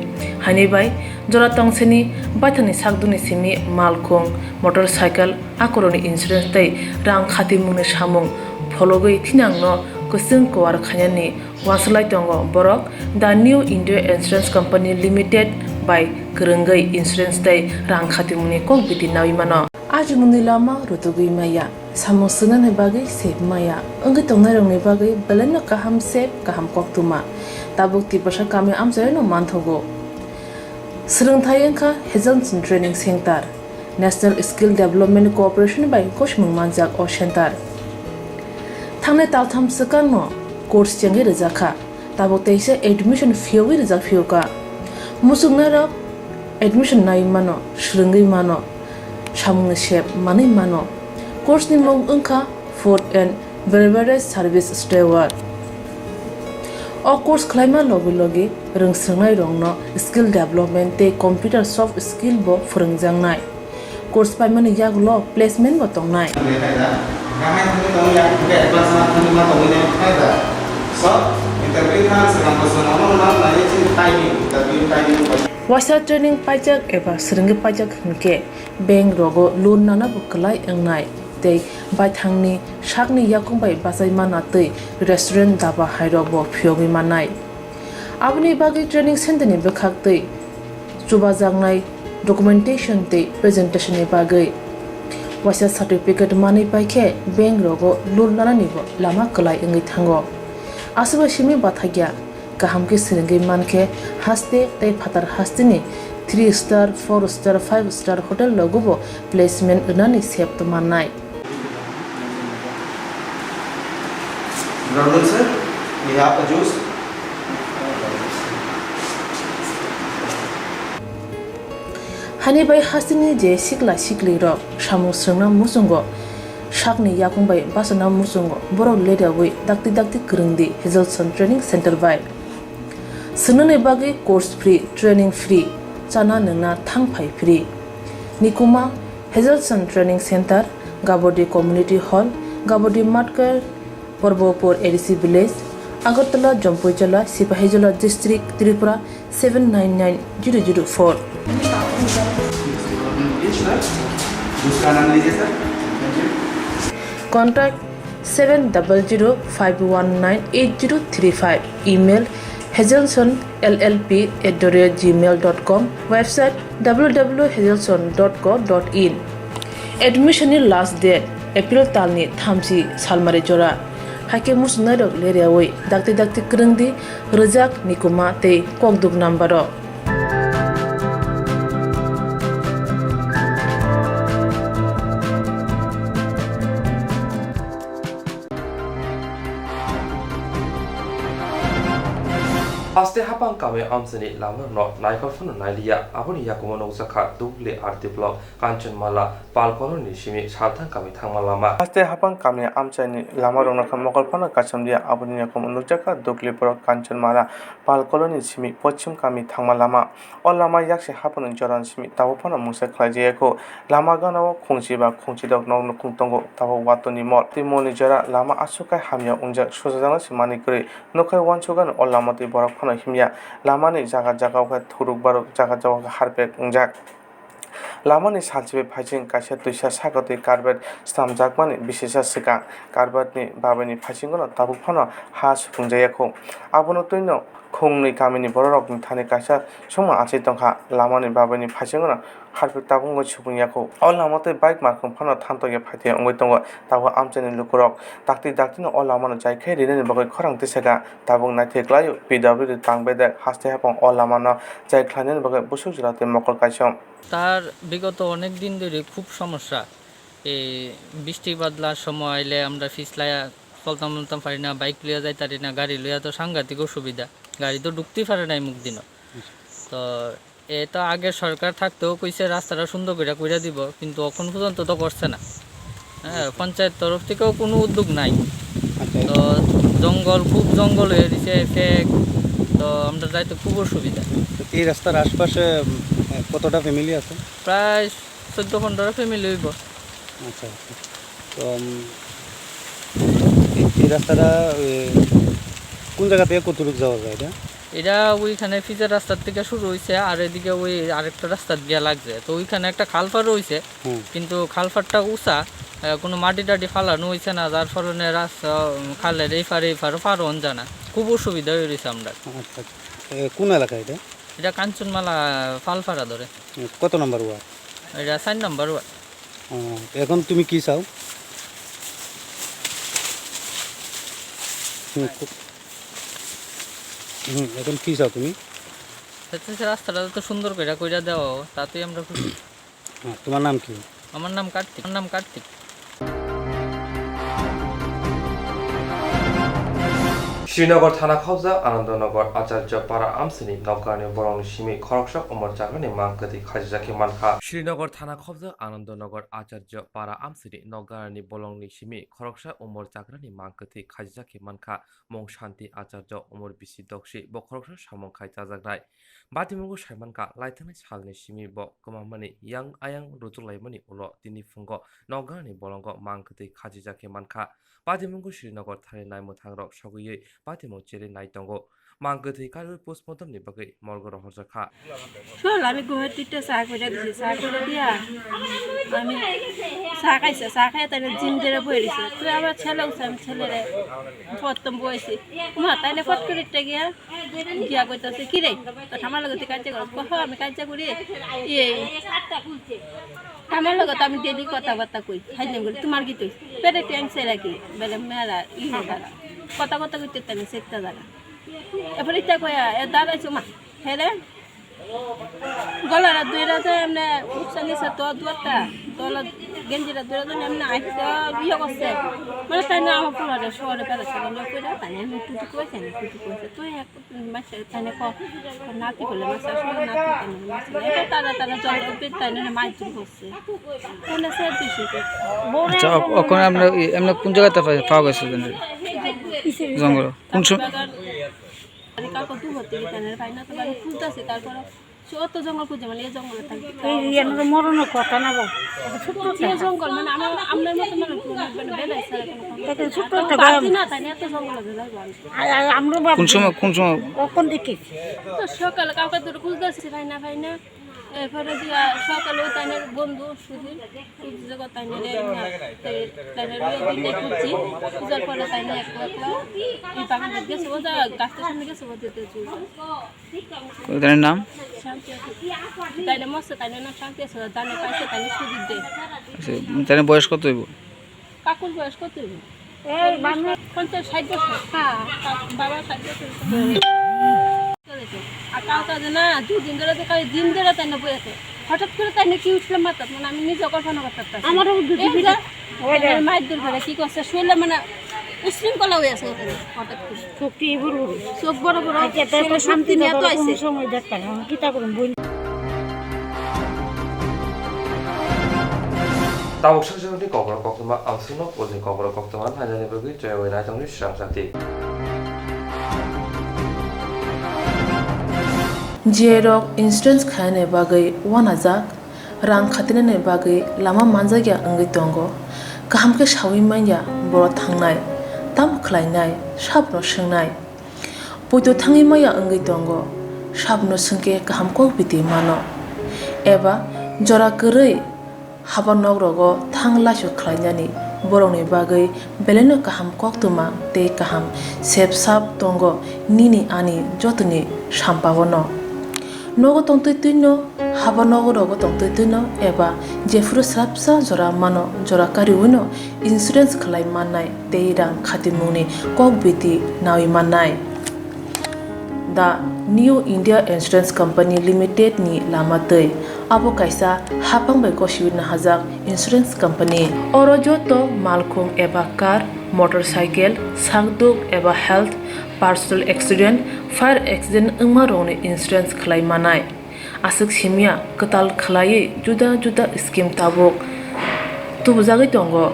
hani bai jora tongseni baithani sakduni simi malkhong motorcycle akoroni insurance tai rang khati mungni samung phologoi thinangno kusung kwar khanyani waslai tongo borok the new India Insurance Company Limited by Kerengai Insurance tai rang khati mungni kok biti nawi mano aji mungni lama rutugui maya samo sunane bagai sep maya anggi tongnai rongni bagai belena kaham sep kaham koktuma tabuk ti pasha kami amjai no manthogo Swrangchati engkha Hezonson Training Center National Skill Development Corporation by Koshmung Manjak o Center Thangne taltham sakano course chengi rizakha tabuk teise admission fee rizak fioka musungnara admission nai mano shringai mano Shamung shep mani mano course ni mong engkha food and beverage service steward o course khlaima logi rungsrangnai rongno skill development te computer soft skill bo phurungjangnai course paimani yaglo placement bo tongnai Wasa training pajak eba seringi pajak hingke bank rogo loan nana bukalai engnai tei baithangni shakni yakung bai basai mana tei restaurant daba hairok bo phiogi manai abni bagi training center ni bekhak tei chuba jangnai documentation tei presentation ni bagai wasa certificate mani paikhe bank rogo loan nana ni bo lama kalai engai thango asuba simi bathagya kaham ke seringi manke haste tei phatar hastini 3 star 4 star 5 star hotel logo placement unani sep to manai Brother sir, we have a juice. Hani bai hasini je sikla sikli ro samu srangna musungo shakni yakung bai basana musungo borok leda wi dakti krungdi Hezonson Training Center bai sunane bagi course free training free chana nangna thangphai free nikuma Hezonson Training Center Gabodi Community Hall Gabodi Matkar Koktwma ADC Village Agartala Jompoijola Sipahijola District Tripura 799004 Contact 7005198035 Email hezonsonllp@gmail.com Website www.hezonson.co.in Admission last date April talni thamsi salmare jora hake musnarok leriawai dakti krungdi rejak nikuma te kokduk nambaro Aste hapang kami amsani lamar no naikol phone nailia aboni yakumono sakha duble arti blog Kanchanmala palkoro ni simi salthang kami thangmalama Aste hapang kami amchani lamarong nakha mokolphana kachamdia aboni yakumono jaka duble pro Kanchanmala palkoro ni simi pochim kami thangmalama o lama yakse hapon joran simi tabophana mungsa khlajeko lama ganao khungchiba khungchidok nong khungtongo tabo watoni mot timoni jara lama asukai hamya ungjak sojajana simani kri nokai wanchugan o lamati borak himya lamani jaga ka thuruk barok jaga ka harpek ungjak lamani salchibe phaiching kaisa tuisa sakati carpet stamjakmani bisesa sika carpetni babani phaichingno tabuk phano ha supungjayako abono toino khungni kamini borokni thani kaisa soma achai tongkha lamani babani phaichingno harpek tabungo supungyako o lamate bike markhung phano thantoge phaite ongoi tongo tabo amchani lukurok dakti no o lamano jaikhai rinani bagoi khorang tisaka tabung naithiklayo PW tangbede haste hapong o lamano jaikhlaini bagoi busujrate mokol kaisom তার বিগত অনেক দিন ধরে খুব সমস্যা এই বৃষ্টি বাদলার সময় এলে আমরা ফিসলায়া চলতাম পারি না বাইক লইয়া যাইতারি না গাড়ি লইয়া তো সাংঘাতিক অসুবিধা গাড়ি তো ঢুকতেই পারে না মুখ দিন তো এটা আগে সরকার থাকতেও কইছে রাস্তাটা সুন্দর করে দিব কিন্তু এখন পর্যন্ত তো করছে না হ্যাঁ পঞ্চায়েত তরফ থেকেও কোনো উদ্যোগ নাই তো খুব জঙ্গল হয়ে দিছে তো আমরা যাইতে খুব অসুবিধা। এই রাস্তার আশপাশে কতটা ফ্যামিলি আছে? প্রায় 14-15 ফ্যামিলি হইব। আচ্ছা আচ্ছা। তো এই রাস্তাটা কোন জায়গা থেকে কতটুকু যাওয়া যায় এটা? এটা ওইখানে ফিজের রাস্তার থেকে শুরু হয়েছে, আর এদিকে ওই আরেকটা রাস্তা দিয়ে লাগছে। তো ওইখানে একটা খালফার রয়েছে, কিন্তু খালফারটা উঁচা, কোনো মাটি টাটি ফালানো হয়েছে না, যার ফলে রাস্তা খালের এই ফারও পারও জানা খুব অসুবিধা হয়ে রয়েছে আমরা। আচ্ছা, কোন এলাকা এটা? এটা কাঞ্চনমালা ফালফারা ধরে। কত নম্বর ওয়ার্ড? এটা 4 নম্বর ওয়ার্ড। এখন তুমি কি চাও? এখন কি চাও তুমি? রাস্তাটা তো সুন্দর করে কইরা দেওয়া, তাতেই আমরা খুশি। তোমার নাম কি? আমার নাম কার্তিক। শ্রীনগর থানা খবজা আনন্দনগর আচার্য পাড়া আমসিনি নৌকানি বরংনি সিমি খরকসা উমর জাগানি মাংকাতি খাজিজাকি মানখা। শ্রীনগর থানা খবজা আনন্দনগর আচার্য পাড়া আমসিনি নৌকানি বরংনি সিমি খরকসা উমর জাগানি মাংকাতি খাজিজাকি মানখা মং শান্তি আচার্য উমর বিসি দক্ষি ব খরকসা সামংখাই জাজাগনাই বাতিমুগু সাইমানকা লাইথানাই সালনি সিমি ব কমামানি ইয়াং আয়াং রুজুলাইমানি উলো তিনি ফুঙ্গ নৌকানি বরঙ্গ মাংকাতি খাজিজাকি মানখা বাতিমুগু শ্রীনগর থানে নাইমু থাংরক সগুयै বাতিমু চেরে নাইতঙ্গো মাংগথৈ কারু পোস্টমর্টম नि bagै মর্গ রহরজাখা চল আমি গুয়াহাটিতে চা করে দিছি চা করে দিয়া আমি চা খাইছে চা খাই তাই জিম ধরে বই দিছে তুই আবার ছেলে উঠাম ছেলেরে প্রথম বইছি মা তাইলে ফট করে গিয়া গিয়া কইতাছে কি রে তো আমার লগতে কাজ কর কহ আমি কাজ করি এই আমার লগত আমি ডেলি কথাবার্তা কই খাইলে বলি তোমার কি তুই পেটে টেনছে রাখি বলে মেলা ই দাঁড়া কথা কইতে তাই সেটা দাঁড়া এরপরে ইটা কয়া এ দাঁড়াইছো মা হেরে গলার দুইটাতে এমনি উৎসাহ নিছে তো দুটা তলা গেঞ্জিটা দুইটাতে এমনি আইসে বিয়ে করছে মানে তাই না আমার পুরাটা শহরে পেরেছে করে তাই আমি টুটু কইছে না টুটু কইছে তুই এক মাসে তাই না নাতি করলে মাসে আসলে নাতি মাসে এটা তারা জল তাই না মাছ করছে কোনে সে দিছে আচ্ছা ওখানে আমরা এমনি কোন জায়গাতে পাওয়া গেছে জঙ্গল কোন আমি কালকে দু হতে গেছে ভাই না তো আমি খুঁজতেছি তারপরে অত জঙ্গল খুঁজে মানে এই জঙ্গলে থাকি মরণের কথা না বাবা এই জঙ্গল মানে আমার মতো মানে বেলাইছে না তাই এত জঙ্গল আমরা কোন সময় কখন দেখি তো সকালে কাউকে দূরে খুঁজতেছি ভাই না এরপরে দিয়া সকালে তাইনের বন্ধু সুধীর জগৎ তাইনের দিনে খুঁজছি খুঁজার পরে তাইনে একলা এই বাগানে গেছে বোঝা গাছটার সামনে গেছে বোঝাতে তাদের নাম তাইনে মস্ত তাইনের নাম শান্তি আছে জানে পাইছে তাইনে সুধীর দে তাদের বয়স কত হইব কাকুর বয়স কত হইব 50-60 বছর বাবা 60 বছর আর কাউকে না দুদিন ধরে দিন ধরে তাই না বইয়াছে হঠাৎ করে তাই না কি উঠলাম মাথাত মানে আমি নিজে কল্পনা করতে পারতাম আমারও মায়ের দূর করে কি করছে শুনলে মানে উশৃঙ্খলা হয়ে আছে হঠাৎ করে চোখ বড় বড় শান্তি নিয়ে তো আইছে সময় দেখতাম কি তা করুন বই Tabuk Swrangchati Kokborok Koktwma Amsuno Uli Kokborok Koktwma Hanyani bagui Joyawai Naitongni Swrangchati Jerok insurance khane bagai wanajak rang khatinane bagai lama manjagya angai tongo kaham ke shawi manya boro thangnai tam khlainai sabno swngnai poito thangi maya angai tongo sabno sungke kaham ko biti mano eba jora korei haba nogrogo thanglasho khlainani borongni bagai beleno kaham koktwma tei kaham sepsap tongo nini ani jotoni sampabono nogo tongtoi tuino haba nogorogo tongtoi tuino eba jefuru srapsa jora mano jora kariuno insurance khlai mannai tei rang khatimuni kokbiti nawi mannai The New India Insurance Company Limited ni lamatei abo kaisa hapang bai koshiwina hajak insurance company oro joto malkhung eba car motorcycle sakduk eba health personal accident fire accident ungma rongni insurance khlai manai asuk simia katal khlai juda scheme tabuk tubujagi tongo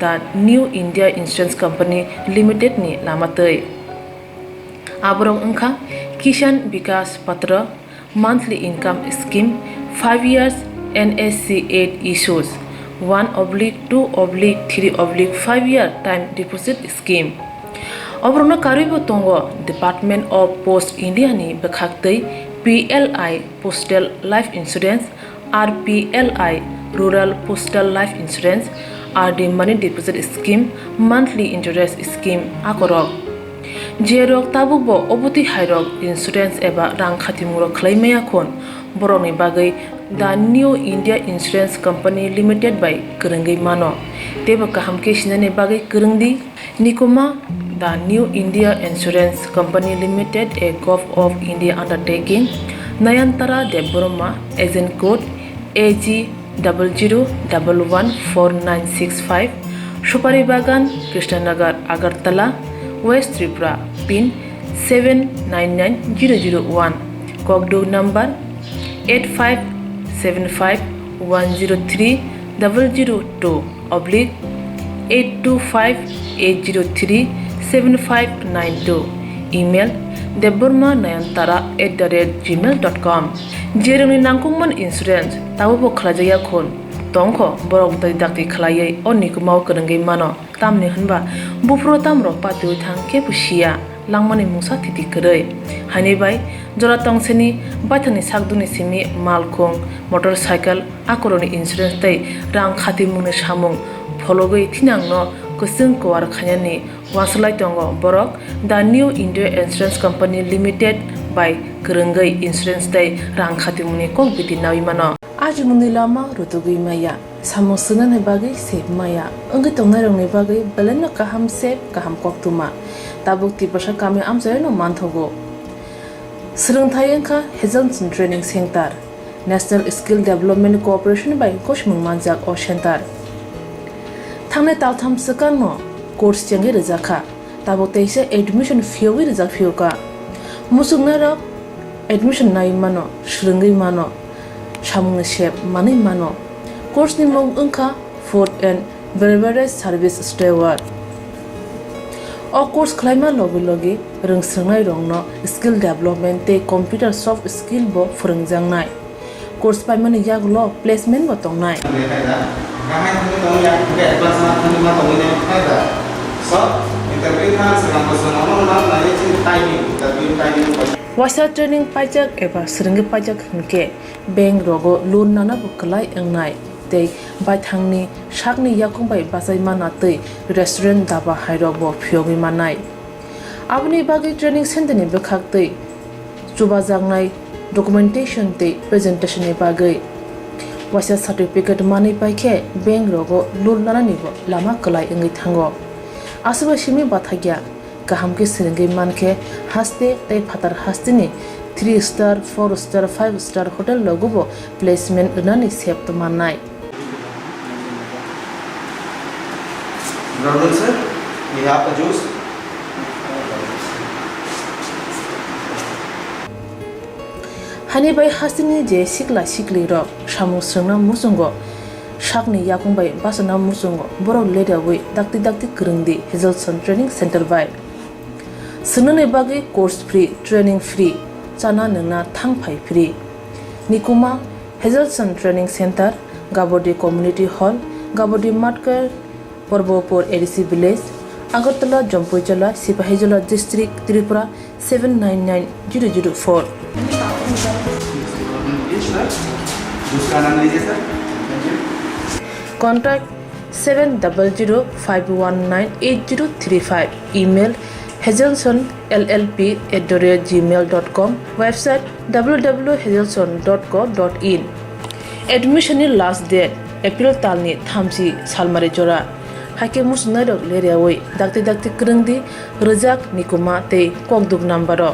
The New India Insurance Company Limited ni lamatei Aborong Unka, Kishan Vikas Patra, Monthly Income Scheme, 5 years NSC 8 issues, 1/2/3/5 year time deposit scheme. Obrona Karibo Tongo, Department of Post India ni Bekhaktei, PLI Postal Life Insurance, RPLI Rural Postal Life Insurance, RD Money Deposit Scheme, Monthly Interest Scheme, Akorok. Jerok Tabubo Obuti Hairok Insurance Eba Rang Khatimuro Claimeyakon, Boroni Bagay, the New India Insurance Company Limited by Kurungi Mano. Deba Kahamke Shinane Bagay Kurundi, Nikoma, the New India Insurance Company Limited, a Gulf of India undertaking, Nayantara de Burma, agent code AG 00114965, Shupari Bagan, Krishnanagar, Agartala, West Tripura, PIN 799001, Kokborok number 8575102/8258037592. Email deburmanayantara@gmail.com. Jeroni Nangkungman Insurance, Tabubo Klajaya Kon, Tongko, Borok Dakti Klaye, Onikumau Kurungi Mano, Tamni Hanba, Bufro Tamro Patu Tang Kepushia, Langmani Musa Titi Kuroi, Hanibai, Joratong Seni, Batani Sagduni Simi, Malkong, Motorcycle, Akoroni Insurance Day, Rang Khatimun Shamung, Pologoi Tinangno, Kusung Kuar Kanyani, Wansalai Tongo, Borok, the New India Insurance Company Limited by Kurungai Insurance Day, Rang Khatimuni Kong Biti Nawimano. Ajumuni Lama, Rutugui Maya, Samusunan Nebagi, Save Maya, Ungitongarong Nebagi, Beleno Kaham Save, Kaham Koktwma, Tabuk Tipasha Kami Amzano Mantogo. Swrangchati Health Training Center, National Skill Development Cooperation by Koshmung Manjak O Center. Tangne Taltham Sakano, course Changi Rizaka, Tabotese admission Fiowi Rizak Fioka, Musunara, admission Naimano, Shringi Mano, Shamun Shep, Mani Mano, course Nimong Unka, Food and Beverage Service Steward. O course climate logi rung sangai rongno skill development te computer soft skill bo furungjang nai course pai mani yag lo placement bo tong nai wasa training pajak eba seringi pajak hingke bank rogo loan nana bo klai engnai tei bai thangni shakni yakung bai basai mana tei restaurant daba hairok bo phiogi manai abni bagi training center ni bekhak tei chuba jangnai documentation tei presentation ni bagai wasa certificate mani paikhe bank rogo loan nana ni bo lama klai engi thango asuba simi bathagya kaham ke siringi manke haste tei phatar haste ni 3 star 4 star 5 star hotel logo bo placement nani sep to manai. Brother sir, we have a juice. Hani bai hasini je sikla sikli ro shamu srna musungo shakni yakung bai basana musungo borok leda wi dakti kurungdi Health Training Center bai sunune bagi course free training free chana nungna thangphai free nikuma Health Training Center Gabodi Community Hall Gabodi Matkar Porbopur ADC Village, Agartala, Jampuijala, Sipahijala District, Tripura 799004. Contact 700-519-8035. Email hazelsonllp@gmail.com. Website www.hazelson.co.in. Admission last date April talni thamsi salmari jora. Hake musnarok leriawai dakti kurungdi rejak nikuma tei kokduk nambaro